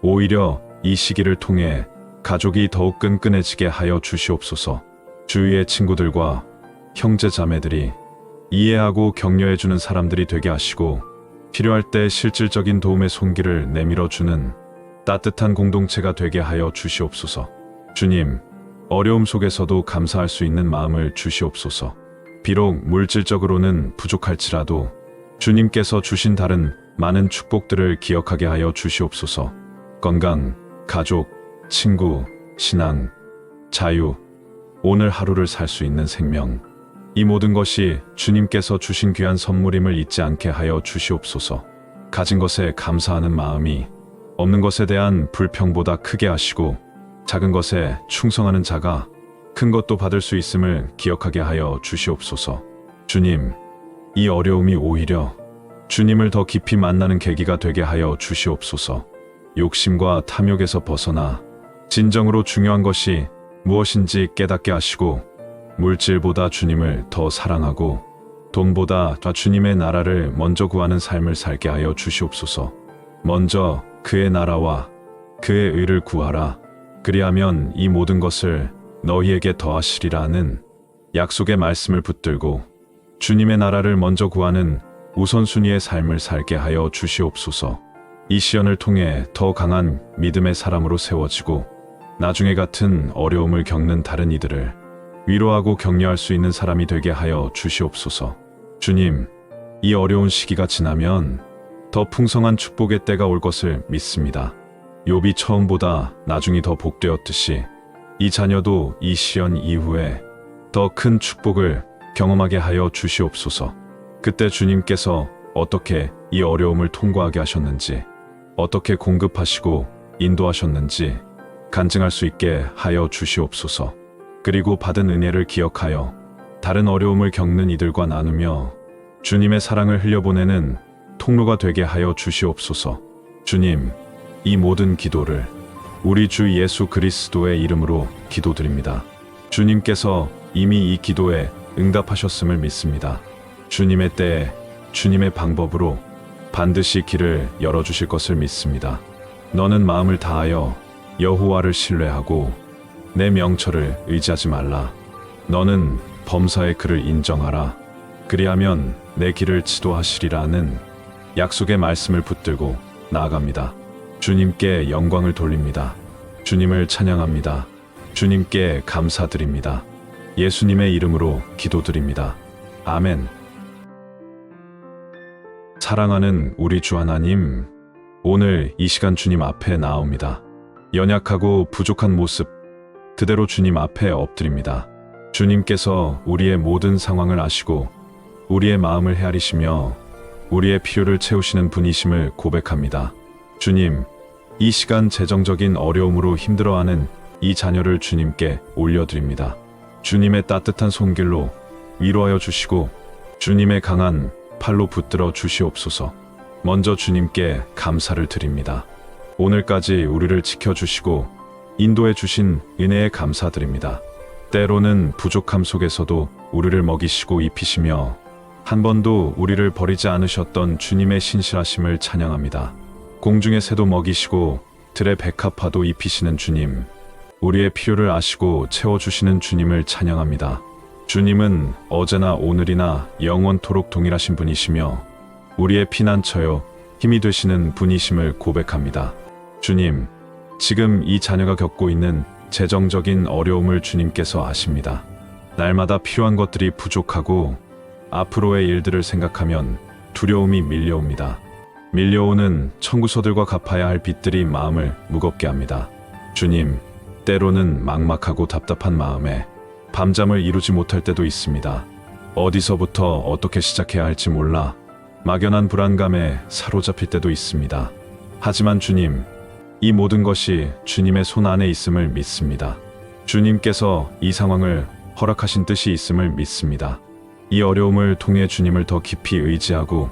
오히려 이 시기를 통해 가족이 더욱 끈끈해지게 하여 주시옵소서. 주위의 친구들과 형제 자매들이 이해하고 격려해주는 사람들이 되게 하시고 필요할 때 실질적인 도움의 손길을 내밀어주는 따뜻한 공동체가 되게 하여 주시옵소서. 주님, 어려움 속에서도 감사할 수 있는 마음을 주시옵소서. 비록 물질적으로는 부족할지라도 주님께서 주신 다른 많은 축복들을 기억하게 하여 주시옵소서. 건강, 가족, 친구, 신앙, 자유, 오늘 하루를 살 수 있는 생명, 이 모든 것이 주님께서 주신 귀한 선물임을 잊지 않게 하여 주시옵소서. 가진 것에 감사하는 마음이 없는 것에 대한 불평보다 크게 하시고 작은 것에 충성하는 자가 큰 것도 받을 수 있음을 기억하게 하여 주시옵소서. 주님, 이 어려움이 오히려 주님을 더 깊이 만나는 계기가 되게 하여 주시옵소서. 욕심과 탐욕에서 벗어나 진정으로 중요한 것이 무엇인지 깨닫게 하시고 물질보다 주님을 더 사랑하고 돈보다 주님의 나라를 먼저 구하는 삶을 살게 하여 주시옵소서. 먼저 그의 나라와 그의 의를 구하라. 그리하면 이 모든 것을 너희에게 더하시리라는 약속의 말씀을 붙들고 주님의 나라를 먼저 구하는 우선순위의 삶을 살게 하여 주시옵소서. 이 시연을 통해 더 강한 믿음의 사람으로 세워지고 나중에 같은 어려움을 겪는 다른 이들을 위로하고 격려할 수 있는 사람이 되게 하여 주시옵소서. 주님, 이 어려운 시기가 지나면 더 풍성한 축복의 때가 올 것을 믿습니다. 욥이 처음보다 나중이 더 복되었듯이 이 자녀도 이 시연 이후에 더 큰 축복을 경험하게 하여 주시옵소서. 그때 주님께서 어떻게 이 어려움을 통과하게 하셨는지, 어떻게 공급하시고 인도하셨는지 간증할 수 있게 하여 주시옵소서. 그리고 받은 은혜를 기억하여 다른 어려움을 겪는 이들과 나누며 주님의 사랑을 흘려보내는 통로가 되게 하여 주시옵소서. 주님, 이 모든 기도를 우리 주 예수 그리스도의 이름으로 기도드립니다. 주님께서 이미 이 기도에 응답하셨음을 믿습니다. 주님의 때에 주님의 방법으로 반드시 길을 열어주실 것을 믿습니다. 너는 마음을 다하여 여호와를 신뢰하고 내 명철을 의지하지 말라. 너는 범사의 그를 인정하라. 그리하면 내 길을 지도하시리라는 약속의 말씀을 붙들고 나아갑니다. 주님께 영광을 돌립니다. 주님을 찬양합니다. 주님께 감사드립니다. 예수님의 이름으로 기도드립니다. 아멘. 사랑하는 우리 주 하나님, 오늘 이 시간 주님 앞에 나옵니다. 연약하고 부족한 모습 그대로 주님 앞에 엎드립니다. 주님께서 우리의 모든 상황을 아시고 우리의 마음을 헤아리시며 우리의 필요를 채우시는 분이심을 고백합니다. 주님, 이 시간 재정적인 어려움으로 힘들어하는 이 자녀를 주님께 올려드립니다. 주님의 따뜻한 손길로 위로하여 주시고 주님의 강한 팔로 붙들어 주시옵소서. 먼저 주님께 감사를 드립니다. 오늘까지 우리를 지켜주시고 인도해 주신 은혜에 감사드립니다. 때로는 부족함 속에서도 우리를 먹이시고 입히시며 한 번도 우리를 버리지 않으셨던 주님의 신실하심을 찬양합니다. 공중의 새도 먹이시고 들의 백합화도 입히시는 주님, 우리의 필요를 아시고 채워주시는 주님을 찬양합니다. 주님은 어제나 오늘이나 영원토록 동일하신 분이시며 우리의 피난처요 힘이 되시는 분이심을 고백합니다. 주님, 지금 이 자녀가 겪고 있는 재정적인 어려움을 주님께서 아십니다. 날마다 필요한 것들이 부족하고 앞으로의 일들을 생각하면 두려움이 밀려옵니다. 밀려오는 청구서들과 갚아야 할 빚들이 마음을 무겁게 합니다. 주님, 때로는 막막하고 답답한 마음에 밤잠을 이루지 못할 때도 있습니다. 어디서부터 어떻게 시작해야 할지 몰라 막연한 불안감에 사로잡힐 때도 있습니다. 하지만 주님, 이 모든 것이 주님의 손 안에 있음을 믿습니다. 주님께서 이 상황을 허락하신 뜻이 있음을 믿습니다. 이 어려움을 통해 주님을 더 깊이 의지하고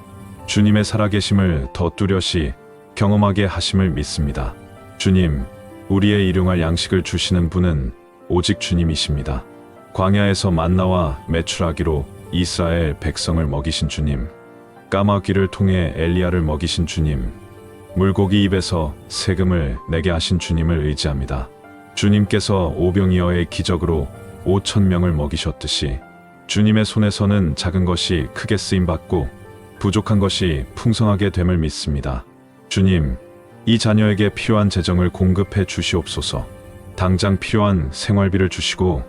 주님의 살아계심을 더 뚜렷이 경험하게 하심을 믿습니다. 주님, 우리의 일용할 양식을 주시는 분은 오직 주님이십니다. 광야에서 만나와 메추라기로 이스라엘 백성을 먹이신 주님, 까마귀를 통해 엘리야를 먹이신 주님, 물고기 입에서 세금을 내게 하신 주님을 의지합니다. 주님께서 오병이어의 기적으로 5,000명을 먹이셨듯이 주님의 손에서는 작은 것이 크게 쓰임받고 부족한 것이 풍성하게 됨을 믿습니다. 주님, 이 자녀에게 필요한 재정을 공급해 주시옵소서. 당장 필요한 생활비를 주시고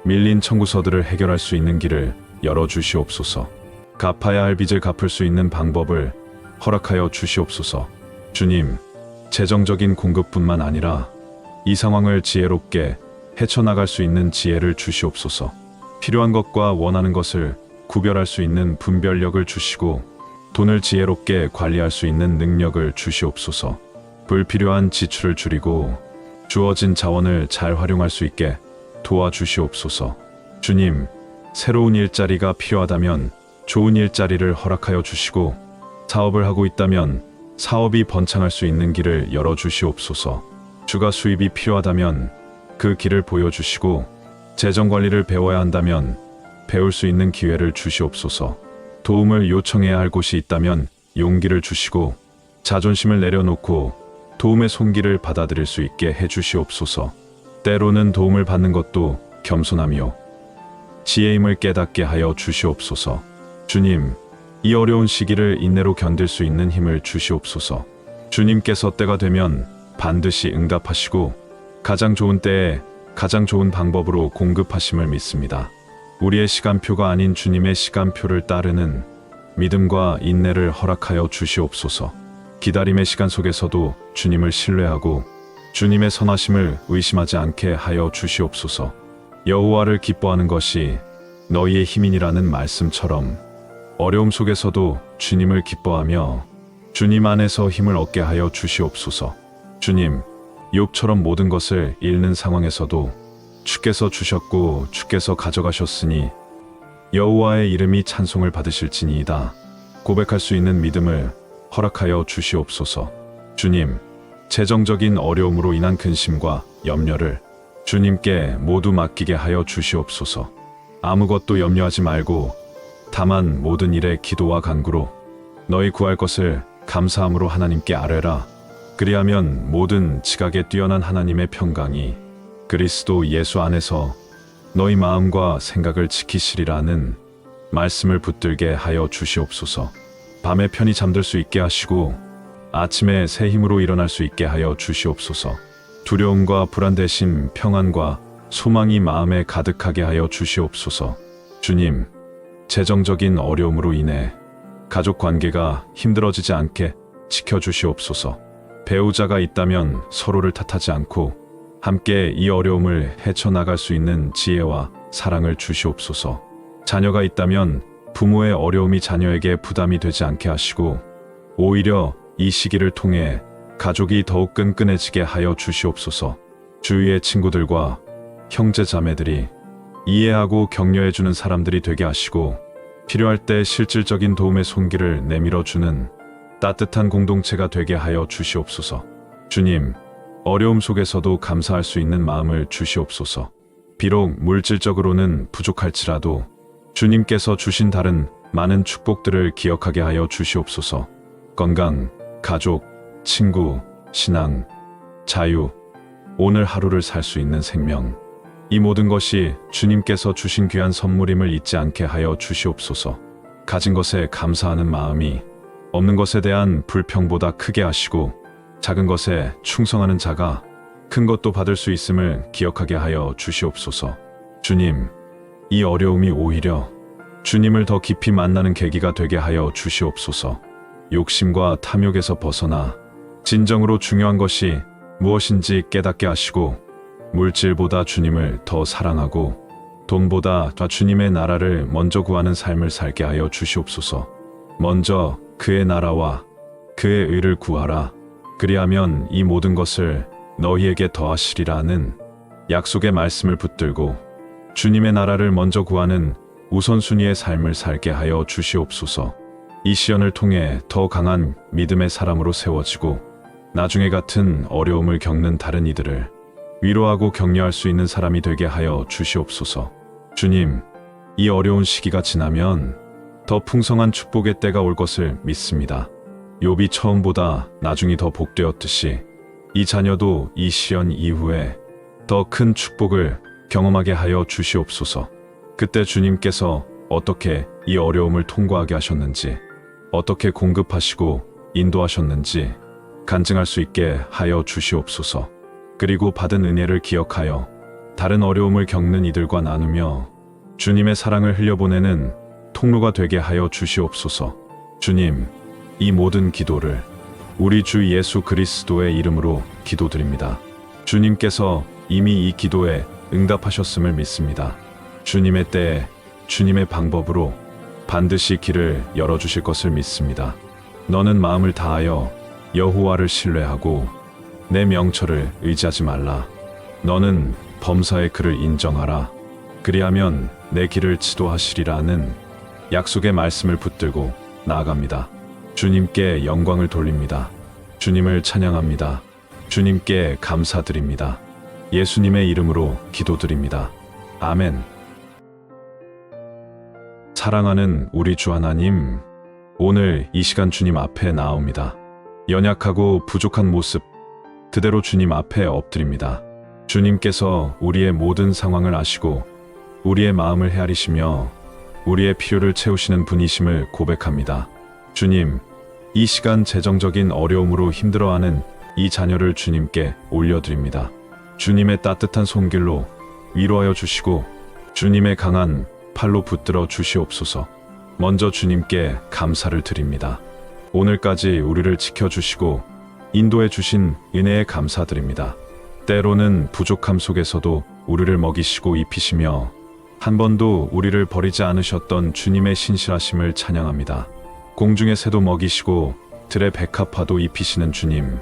밀린 청구서들을 해결할 수 있는 길을 열어주시옵소서. 갚아야 할 빚을 갚을 수 있는 방법을 허락하여 주시옵소서. 주님, 재정적인 공급뿐만 아니라 이 상황을 지혜롭게 헤쳐나갈 수 있는 지혜를 주시옵소서. 필요한 것과 원하는 것을 구별할 수 있는 분별력을 주시고 돈을 지혜롭게 관리할 수 있는 능력을 주시옵소서. 불필요한 지출을 줄이고 주어진 자원을 잘 활용할 수 있게 도와주시옵소서. 주님, 새로운 일자리가 필요하다면 좋은 일자리를 허락하여 주시고 사업을 하고 있다면 사업이 번창할 수 있는 길을 열어주시옵소서. 주가 수입이 필요하다면 그 길을 보여주시고 재정관리를 배워야 한다면 배울 수 있는 기회를 주시옵소서. 도움을 요청해야 할 곳이 있다면 용기를 주시고 자존심을 내려놓고 도움의 손길을 받아들일 수 있게 해주시옵소서. 때로는 도움을 받는 것도 겸손함이요 지혜임을 깨닫게 하여 주시옵소서. 주님, 이 어려운 시기를 인내로 견딜 수 있는 힘을 주시옵소서. 주님께서 때가 되면 반드시 응답하시고 가장 좋은 때에 가장 좋은 방법으로 공급하심을 믿습니다. 우리의 시간표가 아닌 주님의 시간표를 따르는 믿음과 인내를 허락하여 주시옵소서. 기다림의 시간 속에서도 주님을 신뢰하고 주님의 선하심을 의심하지 않게 하여 주시옵소서. 여호와를 기뻐하는 것이 너희의 힘이니라는 말씀처럼 어려움 속에서도 주님을 기뻐하며 주님 안에서 힘을 얻게 하여 주시옵소서. 주님, 욥처럼 모든 것을 잃는 상황에서도 주께서 주셨고 주께서 가져가셨으니 여호와의 이름이 찬송을 받으실지니이다 고백할 수 있는 믿음을 허락하여 주시옵소서. 주님, 재정적인 어려움으로 인한 근심과 염려를 주님께 모두 맡기게 하여 주시옵소서. 아무것도 염려하지 말고 다만 모든 일에 기도와 간구로 너희 구할 것을 감사함으로 하나님께 아뢰라. 그리하면 모든 지각에 뛰어난 하나님의 평강이 그리스도 예수 안에서 너희 마음과 생각을 지키시리라는 말씀을 붙들게 하여 주시옵소서. 밤에 편히 잠들 수 있게 하시고 아침에 새 힘으로 일어날 수 있게 하여 주시옵소서. 두려움과 불안 대신 평안과 소망이 마음에 가득하게 하여 주시옵소서. 주님, 재정적인 어려움으로 인해 가족 관계가 힘들어지지 않게 지켜주시옵소서. 배우자가 있다면 서로를 탓하지 않고 함께 이 어려움을 헤쳐나갈 수 있는 지혜와 사랑을 주시옵소서. 자녀가 있다면 부모의 어려움이 자녀에게 부담이 되지 않게 하시고 오히려 이 시기를 통해 가족이 더욱 끈끈해지게 하여 주시옵소서. 주위의 친구들과 형제 자매들이 이해하고 격려해주는 사람들이 되게 하시고 필요할 때 실질적인 도움의 손길을 내밀어주는 따뜻한 공동체가 되게 하여 주시옵소서. 주님, 어려움 속에서도 감사할 수 있는 마음을 주시옵소서. 비록 물질적으로는 부족할지라도 주님께서 주신 다른 많은 축복들을 기억하게 하여 주시옵소서. 건강, 가족, 친구, 신앙, 자유, 오늘 하루를 살 수 있는 생명, 이 모든 것이 주님께서 주신 귀한 선물임을 잊지 않게 하여 주시옵소서. 가진 것에 감사하는 마음이 없는 것에 대한 불평보다 크게 하시고 작은 것에 충성하는 자가 큰 것도 받을 수 있음을 기억하게 하여 주시옵소서. 주님, 이 어려움이 오히려 주님을 더 깊이 만나는 계기가 되게 하여 주시옵소서. 욕심과 탐욕에서 벗어나 진정으로 중요한 것이 무엇인지 깨닫게 하시고 물질보다 주님을 더 사랑하고 돈보다 주님의 나라를 먼저 구하는 삶을 살게 하여 주시옵소서. 먼저 그의 나라와 그의 의를 구하라. 그리하면 이 모든 것을 너희에게 더하시리라는 약속의 말씀을 붙들고 주님의 나라를 먼저 구하는 우선순위의 삶을 살게 하여 주시옵소서. 이 시련을 통해 더 강한 믿음의 사람으로 세워지고 나중에 같은 어려움을 겪는 다른 이들을 위로하고 격려할 수 있는 사람이 되게 하여 주시옵소서. 주님, 이 어려운 시기가 지나면 더 풍성한 축복의 때가 올 것을 믿습니다. 욥이 처음보다 나중이 더 복되었듯이 이 자녀도 이 시련 이후에 더 큰 축복을 경험하게 하여 주시옵소서. 그때 주님께서 어떻게 이 어려움을 통과하게 하셨는지, 어떻게 공급하시고 인도하셨는지 간증할 수 있게 하여 주시옵소서. 그리고 받은 은혜를 기억하여 다른 어려움을 겪는 이들과 나누며 주님의 사랑을 흘려보내는 통로가 되게 하여 주시옵소서. 주님, 이 모든 기도를 우리 주 예수 그리스도의 이름으로 기도드립니다. 주님께서 이미 이 기도에 응답하셨음을 믿습니다. 주님의 때에 주님의 방법으로 반드시 길을 열어주실 것을 믿습니다. 너는 마음을 다하여 여호와를 신뢰하고 내 명철을 의지하지 말라. 너는 범사의 그를 인정하라. 그리하면 내 길을 지도하시리라는 약속의 말씀을 붙들고 나아갑니다. 주님께 영광을 돌립니다. 주님을 찬양합니다. 주님께 감사드립니다. 예수님의 이름으로 기도드립니다. 아멘. 사랑하는 우리 주 하나님, 오늘 이 시간 주님 앞에 나옵니다. 연약하고 부족한 모습 그대로 주님 앞에 엎드립니다. 주님께서 우리의 모든 상황을 아시고 우리의 마음을 헤아리시며 우리의 필요를 채우시는 분이심을 고백합니다. 주님, 이 시간 재정적인 어려움으로 힘들어하는 이 자녀를 주님께 올려드립니다. 주님의 따뜻한 손길로 위로하여 주시고 주님의 강한 팔로 붙들어 주시옵소서. 먼저 주님께 감사를 드립니다. 오늘까지 우리를 지켜주시고 인도해 주신 은혜에 감사드립니다. 때로는 부족함 속에서도 우리를 먹이시고 입히시며 한 번도 우리를 버리지 않으셨던 주님의 신실하심을 찬양합니다. 공중의 새도 먹이시고 들의 백합화도 입히시는 주님,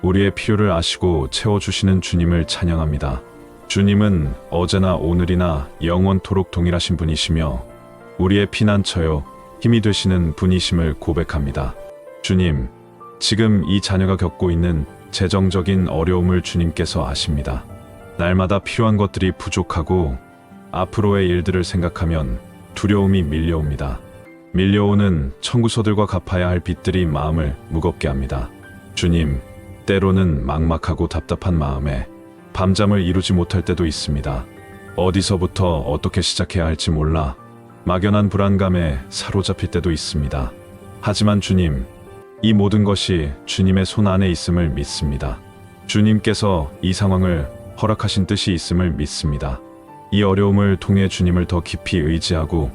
우리의 필요를 아시고 채워주시는 주님을 찬양합니다. 주님은 어제나 오늘이나 영원토록 동일하신 분이시며 우리의 피난처요 힘이 되시는 분이심을 고백합니다. 주님, 지금 이 자녀가 겪고 있는 재정적인 어려움을 주님께서 아십니다. 날마다 필요한 것들이 부족하고 앞으로의 일들을 생각하면 두려움이 밀려옵니다. 밀려오는 청구서들과 갚아야 할 빚들이 마음을 무겁게 합니다. 주님, 때로는 막막하고 답답한 마음에 밤잠을 이루지 못할 때도 있습니다. 어디서부터 어떻게 시작해야 할지 몰라 막연한 불안감에 사로잡힐 때도 있습니다. 하지만 주님, 이 모든 것이 주님의 손 안에 있음을 믿습니다. 주님께서 이 상황을 허락하신 뜻이 있음을 믿습니다. 이 어려움을 통해 주님을 더 깊이 의지하고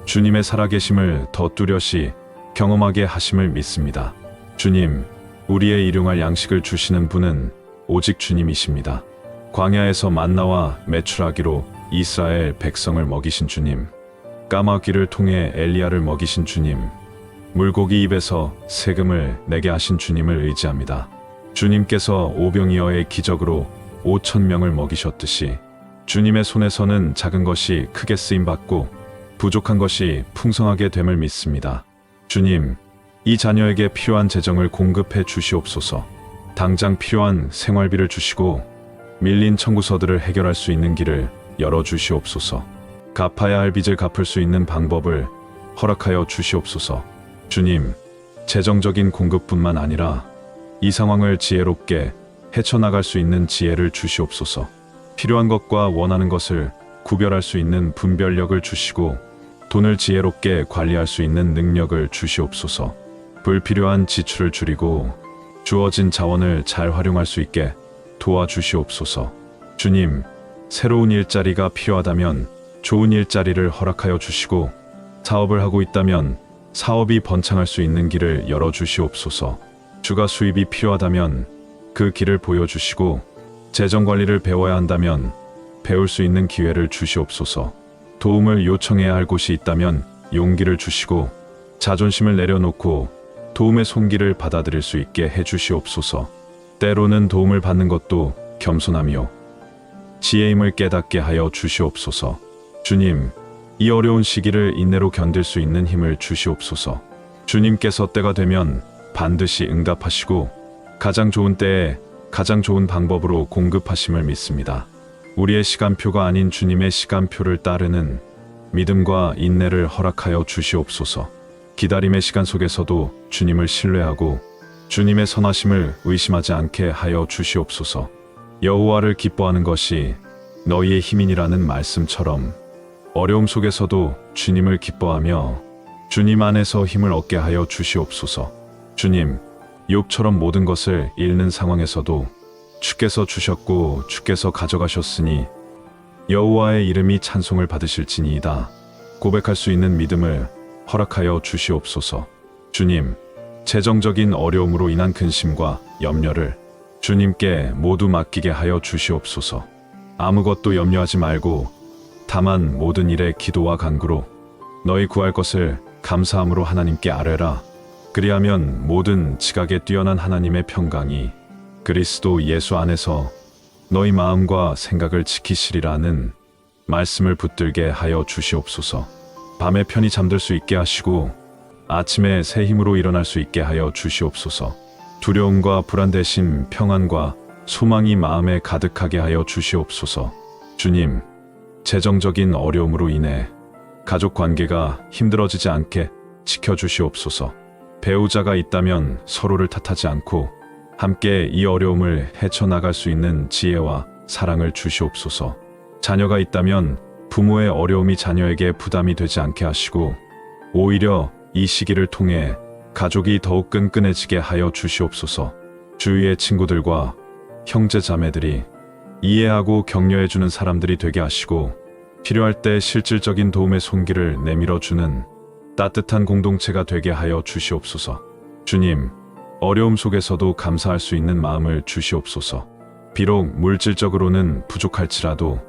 주님의 살아계심을 더 뚜렷이 경험하게 하심을 믿습니다. 주님, 우리의 일용할 양식을 주시는 분은 오직 주님이십니다. 광야에서 만나와 메추라기로 이스라엘 백성을 먹이신 주님, 까마귀를 통해 엘리야를 먹이신 주님, 물고기 입에서 세금을 내게 하신 주님을 의지합니다. 주님께서 오병이어의 기적으로 5,000명을 먹이셨듯이 주님의 손에서는 작은 것이 크게 쓰임받고 부족한 것이 풍성하게 됨을 믿습니다. 주님, 이 자녀에게 필요한 재정을 공급해 주시옵소서. 당장 필요한 생활비를 주시고 밀린 청구서들을 해결할 수 있는 길을 열어주시옵소서. 갚아야 할 빚을 갚을 수 있는 방법을 허락하여 주시옵소서. 주님, 재정적인 공급뿐만 아니라 이 상황을 지혜롭게 헤쳐나갈 수 있는 지혜를 주시옵소서. 필요한 것과 원하는 것을 구별할 수 있는 분별력을 주시고 돈을 지혜롭게 관리할 수 있는 능력을 주시옵소서. 불필요한 지출을 줄이고 주어진 자원을 잘 활용할 수 있게 도와주시옵소서. 주님, 새로운 일자리가 필요하다면 좋은 일자리를 허락하여 주시고 사업을 하고 있다면 사업이 번창할 수 있는 길을 열어주시옵소서. 주가 수입이 필요하다면 그 길을 보여주시고 재정관리를 배워야 한다면 배울 수 있는 기회를 주시옵소서. 도움을 요청해야 할 곳이 있다면 용기를 주시고 자존심을 내려놓고 도움의 손길을 받아들일 수 있게 해주시옵소서. 때로는 도움을 받는 것도 겸손하며 지혜임을 깨닫게 하여 주시옵소서. 주님, 이 어려운 시기를 인내로 견딜 수 있는 힘을 주시옵소서. 주님께서 때가 되면 반드시 응답하시고 가장 좋은 때에 가장 좋은 방법으로 공급하심을 믿습니다. 우리의 시간표가 아닌 주님의 시간표를 따르는 믿음과 인내를 허락하여 주시옵소서. 기다림의 시간 속에서도 주님을 신뢰하고 주님의 선하심을 의심하지 않게 하여 주시옵소서. 여호와를 기뻐하는 것이 너희의 힘이니라는 말씀처럼 어려움 속에서도 주님을 기뻐하며 주님 안에서 힘을 얻게 하여 주시옵소서. 주님, 욥처럼 모든 것을 잃는 상황에서도 주께서 주셨고 주께서 가져가셨으니 여호와의 이름이 찬송을 받으실지니이다 고백할 수 있는 믿음을 허락하여 주시옵소서. 주님, 재정적인 어려움으로 인한 근심과 염려를 주님께 모두 맡기게 하여 주시옵소서. 아무것도 염려하지 말고 다만 모든 일에 기도와 간구로 너희 구할 것을 감사함으로 하나님께 아뢰라. 그리하면 모든 지각에 뛰어난 하나님의 평강이 그리스도 예수 안에서 너희 마음과 생각을 지키시리라는 말씀을 붙들게 하여 주시옵소서. 밤에 편히 잠들 수 있게 하시고 아침에 새 힘으로 일어날 수 있게 하여 주시옵소서. 두려움과 불안 대신 평안과 소망이 마음에 가득하게 하여 주시옵소서. 주님, 재정적인 어려움으로 인해 가족 관계가 힘들어지지 않게 지켜주시옵소서. 배우자가 있다면 서로를 탓하지 않고 함께 이 어려움을 헤쳐나갈 수 있는 지혜와 사랑을 주시옵소서. 자녀가 있다면 부모의 어려움이 자녀에게 부담이 되지 않게 하시고 오히려 이 시기를 통해 가족이 더욱 끈끈해지게 하여 주시옵소서. 주위의 친구들과 형제 자매들이 이해하고 격려해주는 사람들이 되게 하시고 필요할 때 실질적인 도움의 손길을 내밀어주는 따뜻한 공동체가 되게 하여 주시옵소서. 주님, 어려움 속에서도 감사할 수 있는 마음을 주시옵소서. 비록 물질적으로는 부족할지라도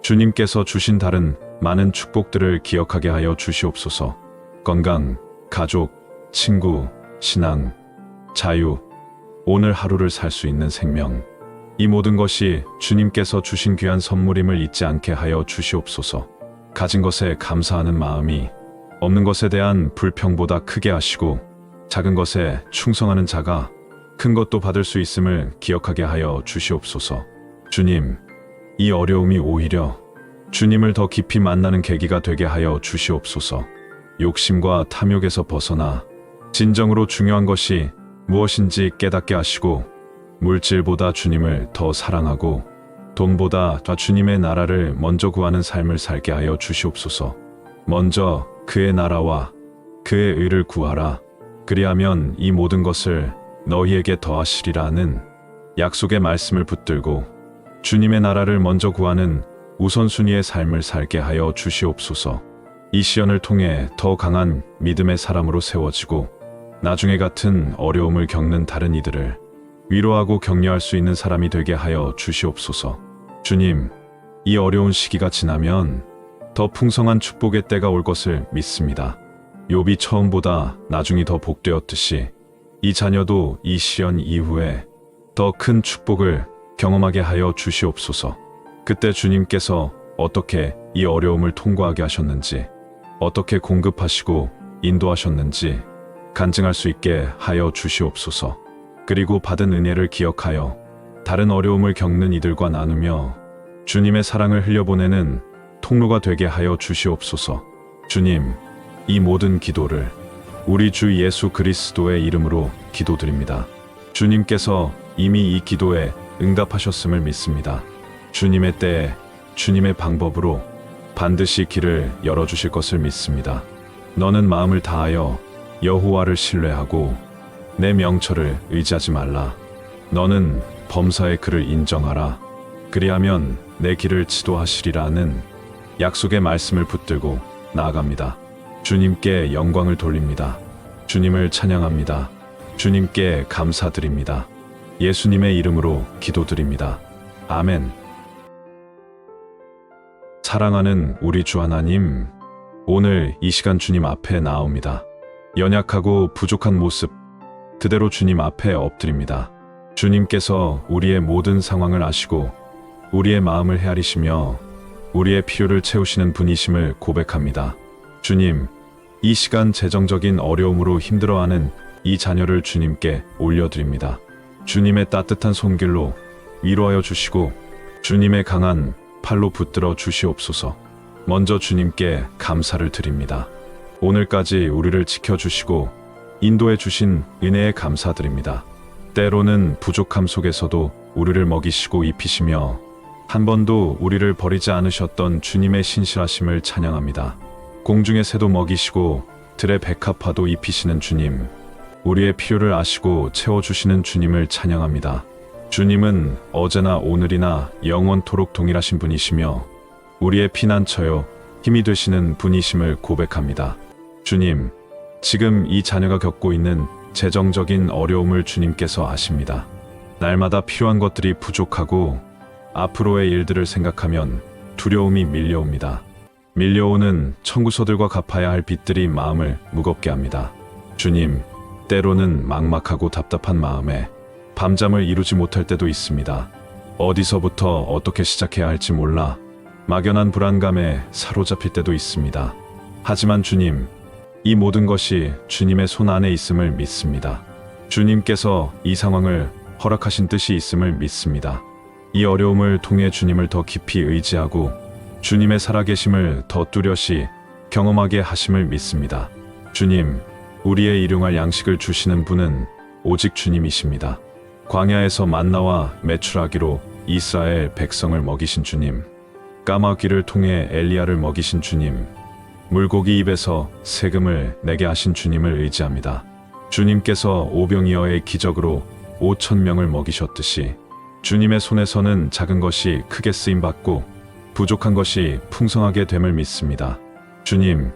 주님께서 주신 다른 많은 축복들을 기억하게 하여 주시옵소서. 건강, 가족, 친구, 신앙, 자유, 오늘 하루를 살 수 있는 생명, 이 모든 것이 주님께서 주신 귀한 선물임을 잊지 않게 하여 주시옵소서. 가진 것에 감사하는 마음이 없는 것에 대한 불평보다 크게 하시고 작은 것에 충성하는 자가 큰 것도 받을 수 있음을 기억하게 하여 주시옵소서. 주님, 이 어려움이 오히려 주님을 더 깊이 만나는 계기가 되게 하여 주시옵소서. 욕심과 탐욕에서 벗어나 진정으로 중요한 것이 무엇인지 깨닫게 하시고 물질보다 주님을 더 사랑하고 돈보다 주님의 나라를 먼저 구하는 삶을 살게 하여 주시옵소서. 먼저 그의 나라와 그의 의를 구하라. 그리하면 이 모든 것을 너희에게 더하시리라는 약속의 말씀을 붙들고 주님의 나라를 먼저 구하는 우선순위의 삶을 살게 하여 주시옵소서. 이 시연을 통해 더 강한 믿음의 사람으로 세워지고 나중에 같은 어려움을 겪는 다른 이들을 위로하고 격려할 수 있는 사람이 되게 하여 주시옵소서. 주님, 이 어려운 시기가 지나면 더 풍성한 축복의 때가 올 것을 믿습니다. 욥이 처음보다 나중이 더 복되었듯이 이 자녀도 이 시연 이후에 더 큰 축복을 경험하게 하여 주시옵소서. 그때 주님께서 어떻게 이 어려움을 통과하게 하셨는지, 어떻게 공급하시고 인도하셨는지 간증할 수 있게 하여 주시옵소서. 그리고 받은 은혜를 기억하여 다른 어려움을 겪는 이들과 나누며 주님의 사랑을 흘려보내는 통로가 되게 하여 주시옵소서. 주님, 이 모든 기도를 우리 주 예수 그리스도의 이름으로 기도드립니다. 주님께서 이미 이 기도에 응답하셨음을 믿습니다. 주님의 때에 주님의 방법으로 반드시 길을 열어주실 것을 믿습니다. 너는 마음을 다하여 여호와를 신뢰하고 내 명철을 의지하지 말라. 너는 범사의 그를 인정하라. 그리하면 내 길을 지도하시리라는 약속의 말씀을 붙들고 나아갑니다. 주님께 영광을 돌립니다. 주님을 찬양합니다. 주님께 감사드립니다. 예수님의 이름으로 기도드립니다. 아멘. 사랑하는 우리 주 하나님, 오늘 이 시간 주님 앞에 나옵니다. 연약하고 부족한 모습 그대로 주님 앞에 엎드립니다. 주님께서 우리의 모든 상황을 아시고 우리의 마음을 헤아리시며 우리의 필요를 채우시는 분이심을 고백합니다. 주님, 이 시간 재정적인 어려움으로 힘들어하는 이 자녀를 주님께 올려드립니다. 주님의 따뜻한 손길로 위로하여 주시고 주님의 강한 팔로 붙들어 주시옵소서. 먼저 주님께 감사를 드립니다. 오늘까지 우리를 지켜주시고 인도해 주신 은혜에 감사드립니다. 때로는 부족함 속에서도 우리를 먹이시고 입히시며 한 번도 우리를 버리지 않으셨던 주님의 신실하심을 찬양합니다. 공중의 새도 먹이시고 들의 백합화도 입히시는 주님, 우리의 필요를 아시고 채워주시는 주님을 찬양합니다. 주님은 어제나 오늘이나 영원토록 동일하신 분이시며 우리의 피난처요 힘이 되시는 분이심을 고백합니다. 주님, 지금 이 자녀가 겪고 있는 재정적인 어려움을 주님께서 아십니다. 날마다 필요한 것들이 부족하고 앞으로의 일들을 생각하면 두려움이 밀려옵니다. 밀려오는 청구서들과 갚아야 할 빚들이 마음을 무겁게 합니다. 주님, 때로는 막막하고 답답한 마음에 밤잠을 이루지 못할 때도 있습니다. 어디서부터 어떻게 시작해야 할지 몰라 막연한 불안감에 사로잡힐 때도 있습니다. 하지만 주님, 이 모든 것이 주님의 손 안에 있음을 믿습니다. 주님께서 이 상황을 허락하신 뜻이 있음을 믿습니다. 이 어려움을 통해 주님을 더 깊이 의지하고 주님의 살아계심을 더 뚜렷이 경험하게 하심을 믿습니다. 주님, 우리의 일용할 양식을 주시는 분은 오직 주님이십니다. 광야에서 만나와 메추라기로 이스라엘 백성을 먹이신 주님, 까마귀를 통해 엘리야를 먹이신 주님, 물고기 입에서 세금을 내게 하신 주님을 의지합니다. 주님께서 오병이어의 기적으로 5,000명을 먹이셨듯이 주님의 손에서는 작은 것이 크게 쓰임받고 부족한 것이 풍성하게 됨을 믿습니다. 주님,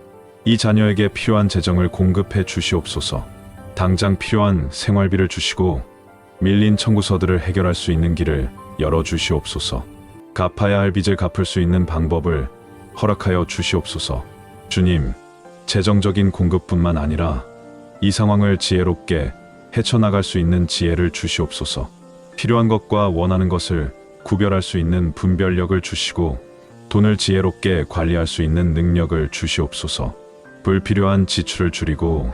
이 자녀에게 필요한 재정을 공급해 주시옵소서. 당장 필요한 생활비를 주시고 밀린 청구서들을 해결할 수 있는 길을 열어주시옵소서. 갚아야 할 빚을 갚을 수 있는 방법을 허락하여 주시옵소서. 주님, 재정적인 공급뿐만 아니라 이 상황을 지혜롭게 헤쳐나갈 수 있는 지혜를 주시옵소서. 필요한 것과 원하는 것을 구별할 수 있는 분별력을 주시고 돈을 지혜롭게 관리할 수 있는 능력을 주시옵소서. 불필요한 지출을 줄이고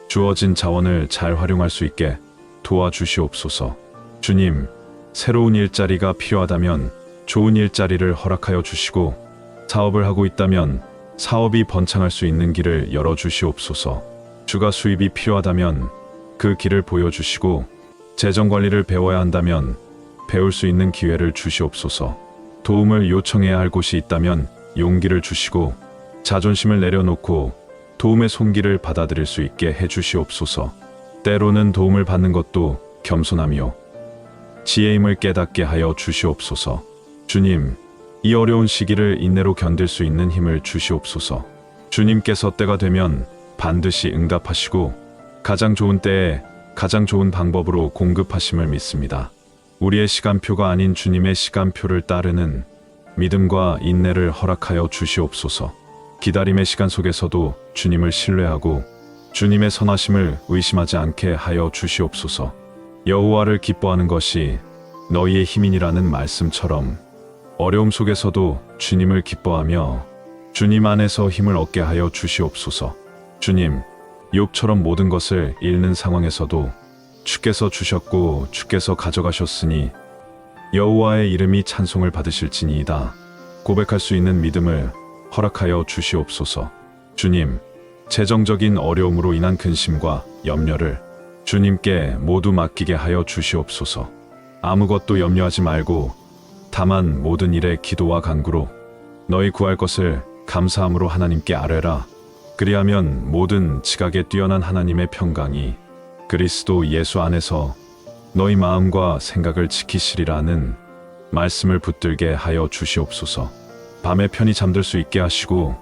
주어진 자원을 잘 활용할 수 있게 도와주시옵소서. 주님, 새로운 일자리가 필요하다면 좋은 일자리를 허락하여 주시고 사업을 하고 있다면 사업이 번창할 수 있는 길을 열어주시옵소서. 주가 수입이 필요하다면 그 길을 보여주시고 재정관리를 배워야 한다면 배울 수 있는 기회를 주시옵소서. 도움을 요청해야 할 곳이 있다면 용기를 주시고 자존심을 내려놓고 도움의 손길을 받아들일 수 있게 해주시옵소서. 때로는 도움을 받는 것도 겸손함이요 지혜임을 깨닫게 하여 주시옵소서. 주님, 이 어려운 시기를 인내로 견딜 수 있는 힘을 주시옵소서. 주님께서 때가 되면 반드시 응답하시고 가장 좋은 때에 가장 좋은 방법으로 공급하심을 믿습니다. 우리의 시간표가 아닌 주님의 시간표를 따르는 믿음과 인내를 허락하여 주시옵소서. 기다림의 시간 속에서도 주님을 신뢰하고 주님의 선하심을 의심하지 않게 하여 주시옵소서. 여호와를 기뻐하는 것이 너희의 힘이니라는 말씀처럼 어려움 속에서도 주님을 기뻐하며 주님 안에서 힘을 얻게 하여 주시옵소서. 주님, 욥처럼 모든 것을 잃는 상황에서도 주께서 주셨고 주께서 가져가셨으니 여호와의 이름이 찬송을 받으실지니이다 고백할 수 있는 믿음을 허락하여 주시옵소서. 주님, 재정적인 어려움으로 인한 근심과 염려를 주님께 모두 맡기게 하여 주시옵소서. 아무것도 염려하지 말고 다만 모든 일에 기도와 간구로 너희 구할 것을 감사함으로 하나님께 아뢰라. 그리하면 모든 지각에 뛰어난 하나님의 평강이 그리스도 예수 안에서 너희 마음과 생각을 지키시리라는 말씀을 붙들게 하여 주시옵소서. 밤에 편히 잠들 수 있게 하시고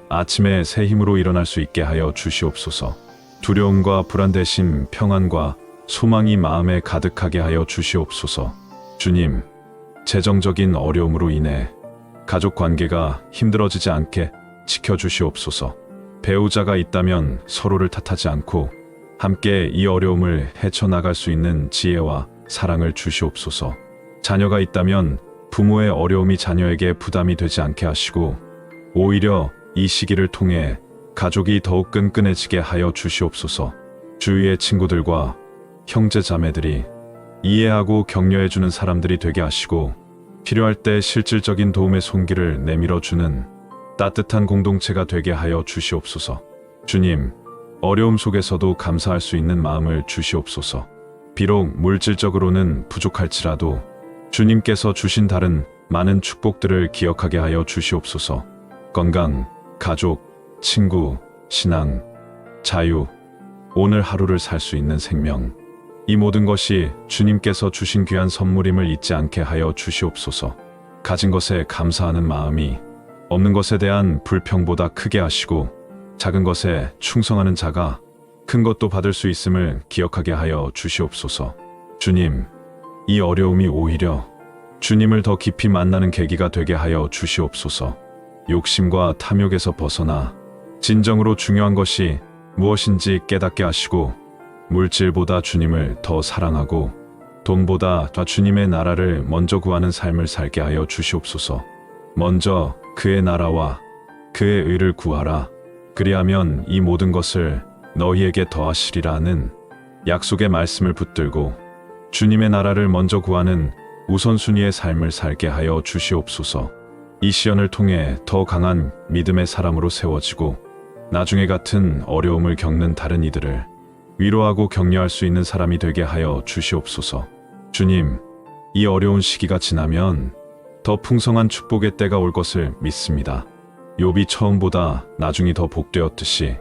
아침에 새 힘으로 일어날 수 있게 하여 주시옵소서. 두려움과 불안 대신 평안과 소망이 마음에 가득하게 하여 주시옵소서. 주님, 재정적인 어려움으로 인해 가족 관계가 힘들어지지 않게 지켜주시옵소서. 배우자가 있다면 서로를 탓하지 않고 함께 이 어려움을 헤쳐나갈 수 있는 지혜와 사랑을 주시옵소서. 자녀가 있다면 부모의 어려움이 자녀에게 부담이 되지 않게 하시고 오히려 이 시기를 통해 가족이 더욱 끈끈해지게 하여 주시옵소서. 주위의 친구들과 형제 자매들이 이해하고 격려해주는 사람들이 되게 하시고 필요할 때 실질적인 도움의 손길을 내밀어주는 따뜻한 공동체가 되게 하여 주시옵소서. 주님, 어려움 속에서도 감사할 수 있는 마음을 주시옵소서. 비록 물질적으로는 부족할지라도 주님께서 주신 다른 많은 축복들을 기억하게 하여 주시옵소서. 건강, 가족, 친구, 신앙, 자유, 오늘 하루를 살 수 있는 생명. 이 모든 것이 주님께서 주신 귀한 선물임을 잊지 않게 하여 주시옵소서. 가진 것에 감사하는 마음이 없는 것에 대한 불평보다 크게 하시고 작은 것에 충성하는 자가 큰 것도 받을 수 있음을 기억하게 하여 주시옵소서. 주님, 이 어려움이 오히려 주님을 더 깊이 만나는 계기가 되게 하여 주시옵소서. 욕심과 탐욕에서 벗어나 진정으로 중요한 것이 무엇인지 깨닫게 하시고 물질보다 주님을 더 사랑하고 돈보다 주님의 나라를 먼저 구하는 삶을 살게 하여 주시옵소서. 먼저 그의 나라와 그의 의를 구하라. 그리하면 이 모든 것을 너희에게 더하시리라는 약속의 말씀을 붙들고 주님의 나라를 먼저 구하는 우선순위의 삶을 살게 하여 주시옵소서. 이 시연을 통해 더 강한 믿음의 사람으로 세워지고 나중에 같은 어려움을 겪는 다른 이들을 위로하고 격려할 수 있는 사람이 되게 하여 주시옵소서. 주님, 이 어려운 시기가 지나면 더 풍성한 축복의 때가 올 것을 믿습니다. 욥이 처음보다 나중이 더 복되었듯이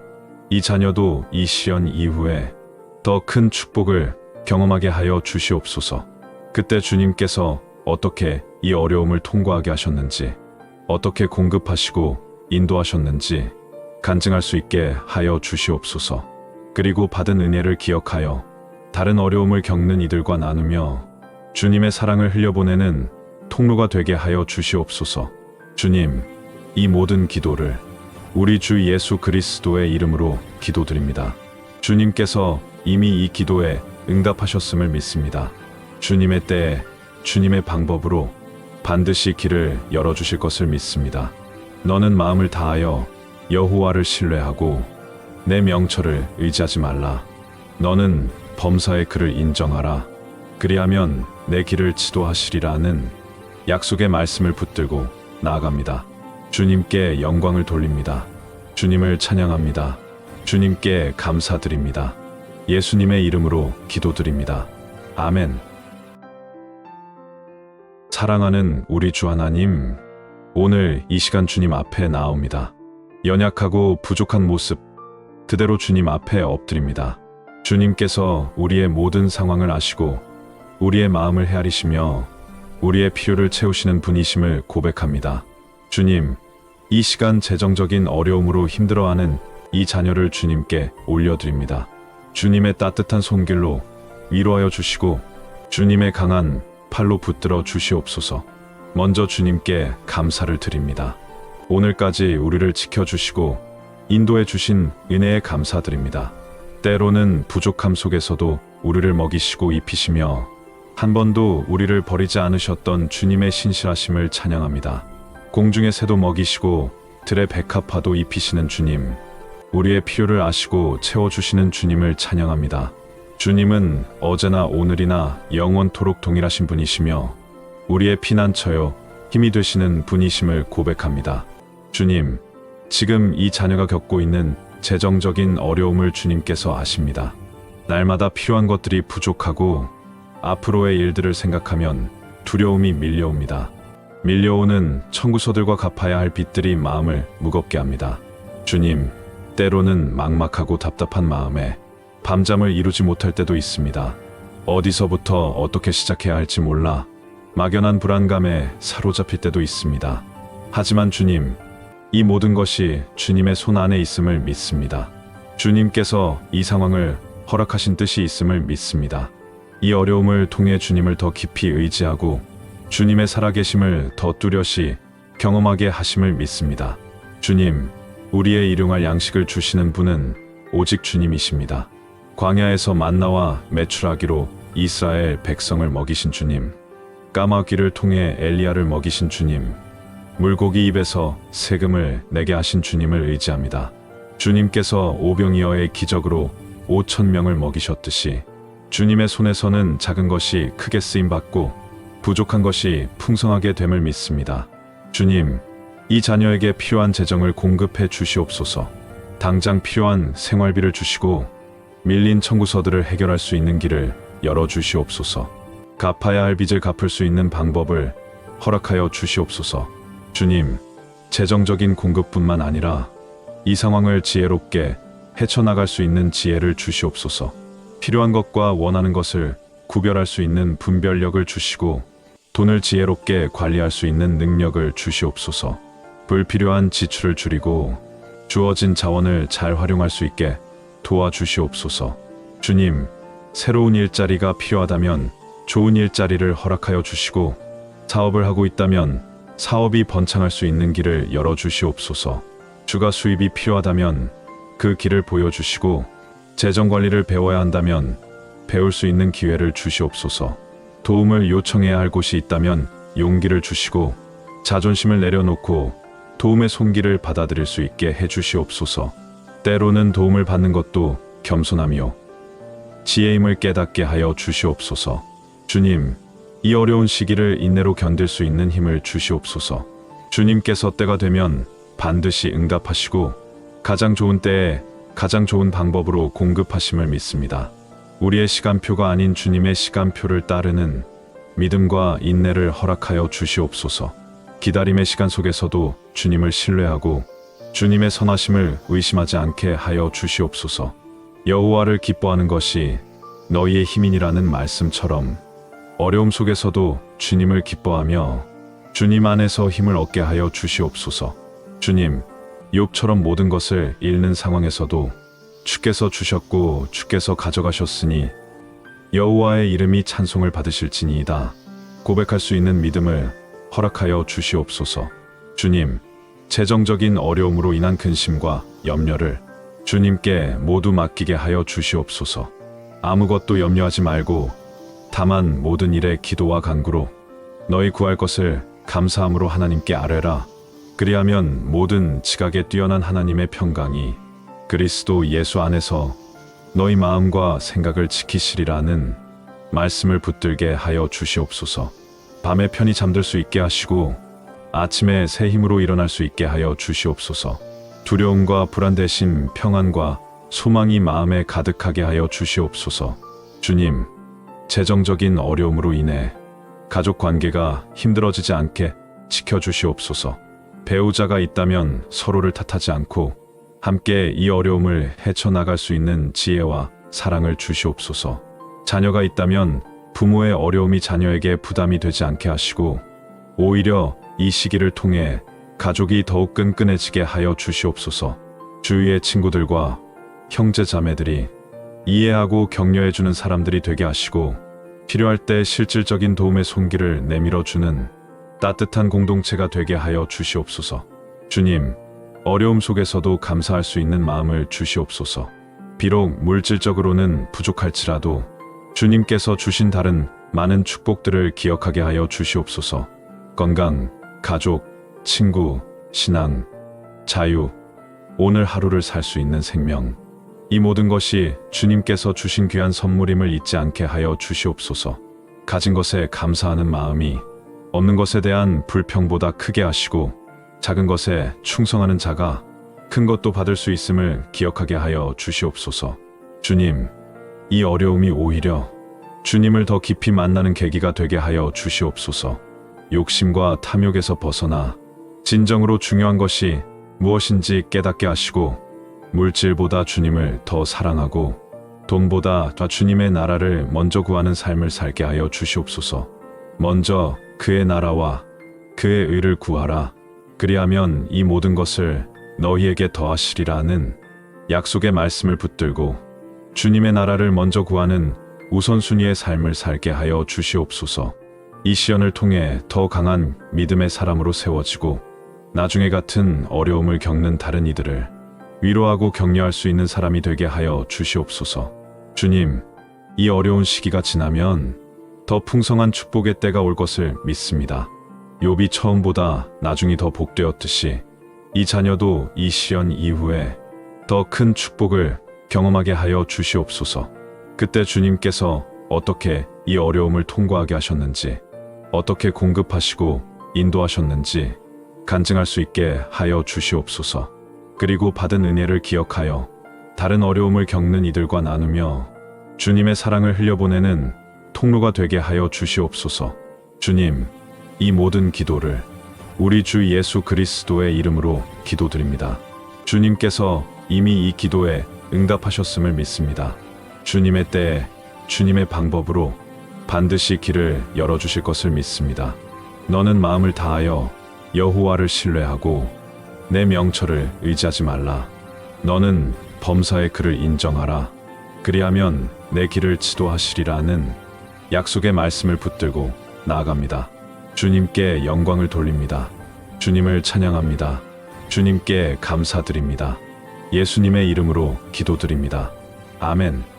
이 자녀도 이 시연 이후에 더 큰 축복을 경험하게 하여 주시옵소서. 그때 주님께서 어떻게 이 어려움을 통과하게 하셨는지, 어떻게 공급하시고 인도하셨는지 간증할 수 있게 하여 주시옵소서. 그리고 받은 은혜를 기억하여 다른 어려움을 겪는 이들과 나누며 주님의 사랑을 흘려보내는 통로가 되게 하여 주시옵소서. 주님, 이 모든 기도를 우리 주 예수 그리스도의 이름으로 기도드립니다. 주님께서 이미 이 기도에 응답하셨음을 믿습니다. 주님의 때에 주님의 방법으로 반드시 길을 열어주실 것을 믿습니다. 너는 마음을 다하여 여호와를 신뢰하고 내 명철을 의지하지 말라. 너는 범사의 그를 인정하라. 그리하면 내 길을 지도하시리라는 약속의 말씀을 붙들고 나아갑니다. 주님께 영광을 돌립니다. 주님을 찬양합니다. 주님께 감사드립니다. 예수님의 이름으로 기도드립니다. 아멘. 사랑하는 우리 주 하나님, 오늘 이 시간 주님 앞에 나옵니다. 연약하고 부족한 모습 그대로 주님 앞에 엎드립니다. 주님께서 우리의 모든 상황을 아시고 우리의 마음을 헤아리시며 우리의 필요를 채우시는 분이심을 고백합니다. 주님, 이 시간 재정적인 어려움으로 힘들어하는 이 자녀를 주님께 올려드립니다. 주님의 따뜻한 손길로 위로하여 주시고 주님의 강한 팔로 붙들어 주시옵소서. 먼저 주님께 감사를 드립니다. 오늘까지 우리를 지켜주시고 인도해 주신 은혜에 감사드립니다. 때로는 부족함 속에서도 우리를 먹이시고 입히시며 한 번도 우리를 버리지 않으셨던 주님의 신실하심을 찬양합니다. 공중의 새도 먹이시고 들의 백합화도 입히시는 주님, 우리의 필요를 아시고 채워주시는 주님을 찬양합니다. 주님은 어제나 오늘이나 영원토록 동일하신 분이시며 우리의 피난처요 힘이 되시는 분이심을 고백합니다. 주님, 지금 이 자녀가 겪고 있는 재정적인 어려움을 주님께서 아십니다. 날마다 필요한 것들이 부족하고 앞으로의 일들을 생각하면 두려움이 밀려옵니다. 밀려오는 청구서들과 갚아야 할 빚들이 마음을 무겁게 합니다. 주님, 때로는 막막하고 답답한 마음에 밤잠을 이루지 못할 때도 있습니다. 어디서부터 어떻게 시작해야 할지 몰라 막연한 불안감에 사로잡힐 때도 있습니다. 하지만 주님, 이 모든 것이 주님의 손 안에 있음을 믿습니다. 주님께서 이 상황을 허락하신 뜻이 있음을 믿습니다. 이 어려움을 통해 주님을 더 깊이 의지하고 주님의 살아계심을 더 뚜렷이 경험하게 하심을 믿습니다. 주님, 우리의 일용할 양식을 주시는 분은 오직 주님이십니다. 광야에서 만나와 메추라기로 이스라엘 백성을 먹이신 주님, 까마귀를 통해 엘리야를 먹이신 주님, 물고기 입에서 세금을 내게 하신 주님을 의지합니다. 주님께서 오병이어의 기적으로 5,000명을 먹이셨듯이 주님의 손에서는 작은 것이 크게 쓰임받고 부족한 것이 풍성하게 됨을 믿습니다. 주님, 이 자녀에게 필요한 재정을 공급해 주시옵소서. 당장 필요한 생활비를 주시고 밀린 청구서들을 해결할 수 있는 길을 열어주시옵소서. 갚아야 할 빚을 갚을 수 있는 방법을 허락하여 주시옵소서. 주님, 재정적인 공급뿐만 아니라 이 상황을 지혜롭게 헤쳐나갈 수 있는 지혜를 주시옵소서. 필요한 것과 원하는 것을 구별할 수 있는 분별력을 주시고 돈을 지혜롭게 관리할 수 있는 능력을 주시옵소서. 불필요한 지출을 줄이고 주어진 자원을 잘 활용할 수 있게 도와주시옵소서. 주님, 새로운 일자리가 필요하다면 좋은 일자리를 허락하여 주시고 사업을 하고 있다면 사업이 번창할 수 있는 길을 열어주시옵소서. 주가 수입이 필요하다면 그 길을 보여주시고 재정관리를 배워야 한다면 배울 수 있는 기회를 주시옵소서. 도움을 요청해야 할 곳이 있다면 용기를 주시고 자존심을 내려놓고 도움의 손길을 받아들일 수 있게 해주시옵소서. 때로는 도움을 받는 것도 겸손함이요 지혜임을 깨닫게 하여 주시옵소서. 주님, 이 어려운 시기를 인내로 견딜 수 있는 힘을 주시옵소서. 주님께서 때가 되면 반드시 응답하시고 가장 좋은 때에 가장 좋은 방법으로 공급하심을 믿습니다. 우리의 시간표가 아닌 주님의 시간표를 따르는 믿음과 인내를 허락하여 주시옵소서. 기다림의 시간 속에서도 주님을 신뢰하고 주님의 선하심을 의심하지 않게 하여 주시옵소서. 여호와를 기뻐하는 것이 너희의 힘이니라는 말씀처럼 어려움 속에서도 주님을 기뻐하며 주님 안에서 힘을 얻게 하여 주시옵소서. 주님, 욥처럼 모든 것을 잃는 상황에서도 주께서 주셨고 주께서 가져가셨으니 여호와의 이름이 찬송을 받으실지니이다 고백할 수 있는 믿음을 허락하여 주시옵소서. 주님, 재정적인 어려움으로 인한 근심과 염려를 주님께 모두 맡기게 하여 주시옵소서. 아무것도 염려하지 말고 다만 모든 일에 기도와 간구로 너희 구할 것을 감사함으로 하나님께 아뢰라. 그리하면 모든 지각에 뛰어난 하나님의 평강이 그리스도 예수 안에서 너희 마음과 생각을 지키시리라는 말씀을 붙들게 하여 주시옵소서. 밤에 편히 잠들 수 있게 하시고 아침에 새 힘으로 일어날 수 있게 하여 주시옵소서. 두려움과 불안 대신 평안과 소망이 마음에 가득하게 하여 주시옵소서. 주님, 재정적인 어려움으로 인해 가족 관계가 힘들어지지 않게 지켜주시옵소서. 배우자가 있다면 서로를 탓하지 않고 함께 이 어려움을 헤쳐나갈 수 있는 지혜와 사랑을 주시옵소서. 자녀가 있다면 부모의 어려움이 자녀에게 부담이 되지 않게 하시고 오히려 이 시기를 통해 가족이 더욱 끈끈해지게 하여 주시옵소서. 주위의 친구들과 형제 자매들이 이해하고 격려해주는 사람들이 되게 하시고 필요할 때 실질적인 도움의 손길을 내밀어주는 따뜻한 공동체가 되게 하여 주시옵소서. 주님, 어려움 속에서도 감사할 수 있는 마음을 주시옵소서. 비록 물질적으로는 부족할지라도 주님께서 주신 다른 많은 축복들을 기억하게 하여 주시옵소서. 건강, 가족, 친구, 신앙, 자유, 오늘 하루를 살 수 있는 생명, 이 모든 것이 주님께서 주신 귀한 선물임을 잊지 않게 하여 주시옵소서. 가진 것에 감사하는 마음이 없는 것에 대한 불평보다 크게 하시고 작은 것에 충성하는 자가 큰 것도 받을 수 있음을 기억하게 하여 주시옵소서. 주님, 이 어려움이 오히려 주님을 더 깊이 만나는 계기가 되게 하여 주시옵소서. 욕심과 탐욕에서 벗어나 진정으로 중요한 것이 무엇인지 깨닫게 하시고 물질보다 주님을 더 사랑하고 돈보다 주님의 나라를 먼저 구하는 삶을 살게 하여 주시옵소서. 먼저 그의 나라와 그의 의를 구하라. 그리하면 이 모든 것을 너희에게 더하시리라는 약속의 말씀을 붙들고 주님의 나라를 먼저 구하는 우선순위의 삶을 살게 하여 주시옵소서. 이 시련을 통해 더 강한 믿음의 사람으로 세워지고 나중에 같은 어려움을 겪는 다른 이들을 위로하고 격려할 수 있는 사람이 되게 하여 주시옵소서. 주님, 이 어려운 시기가 지나면 더 풍성한 축복의 때가 올 것을 믿습니다. 욥이 처음보다 나중이 더 복되었듯이 이 자녀도 이 시련 이후에 더 큰 축복을 경험하게 하여 주시옵소서. 그때 주님께서 어떻게 이 어려움을 통과하게 하셨는지, 어떻게 공급하시고 인도하셨는지 간증할 수 있게 하여 주시옵소서. 그리고 받은 은혜를 기억하여 다른 어려움을 겪는 이들과 나누며 주님의 사랑을 흘려보내는 통로가 되게 하여 주시옵소서. 주님, 이 모든 기도를 우리 주 예수 그리스도의 이름으로 기도드립니다. 주님께서 이미 이 기도에 응답하셨음을 믿습니다. 주님의 때에 주님의 방법으로 반드시 길을 열어주실 것을 믿습니다. 너는 마음을 다하여 여호와를 신뢰하고 내 명철을 의지하지 말라. 너는 범사의 그를 인정하라. 그리하면 내 길을 지도하시리라는 약속의 말씀을 붙들고 나아갑니다. 주님께 영광을 돌립니다. 주님을 찬양합니다. 주님께 감사드립니다. 예수님의 이름으로 기도드립니다. 아멘.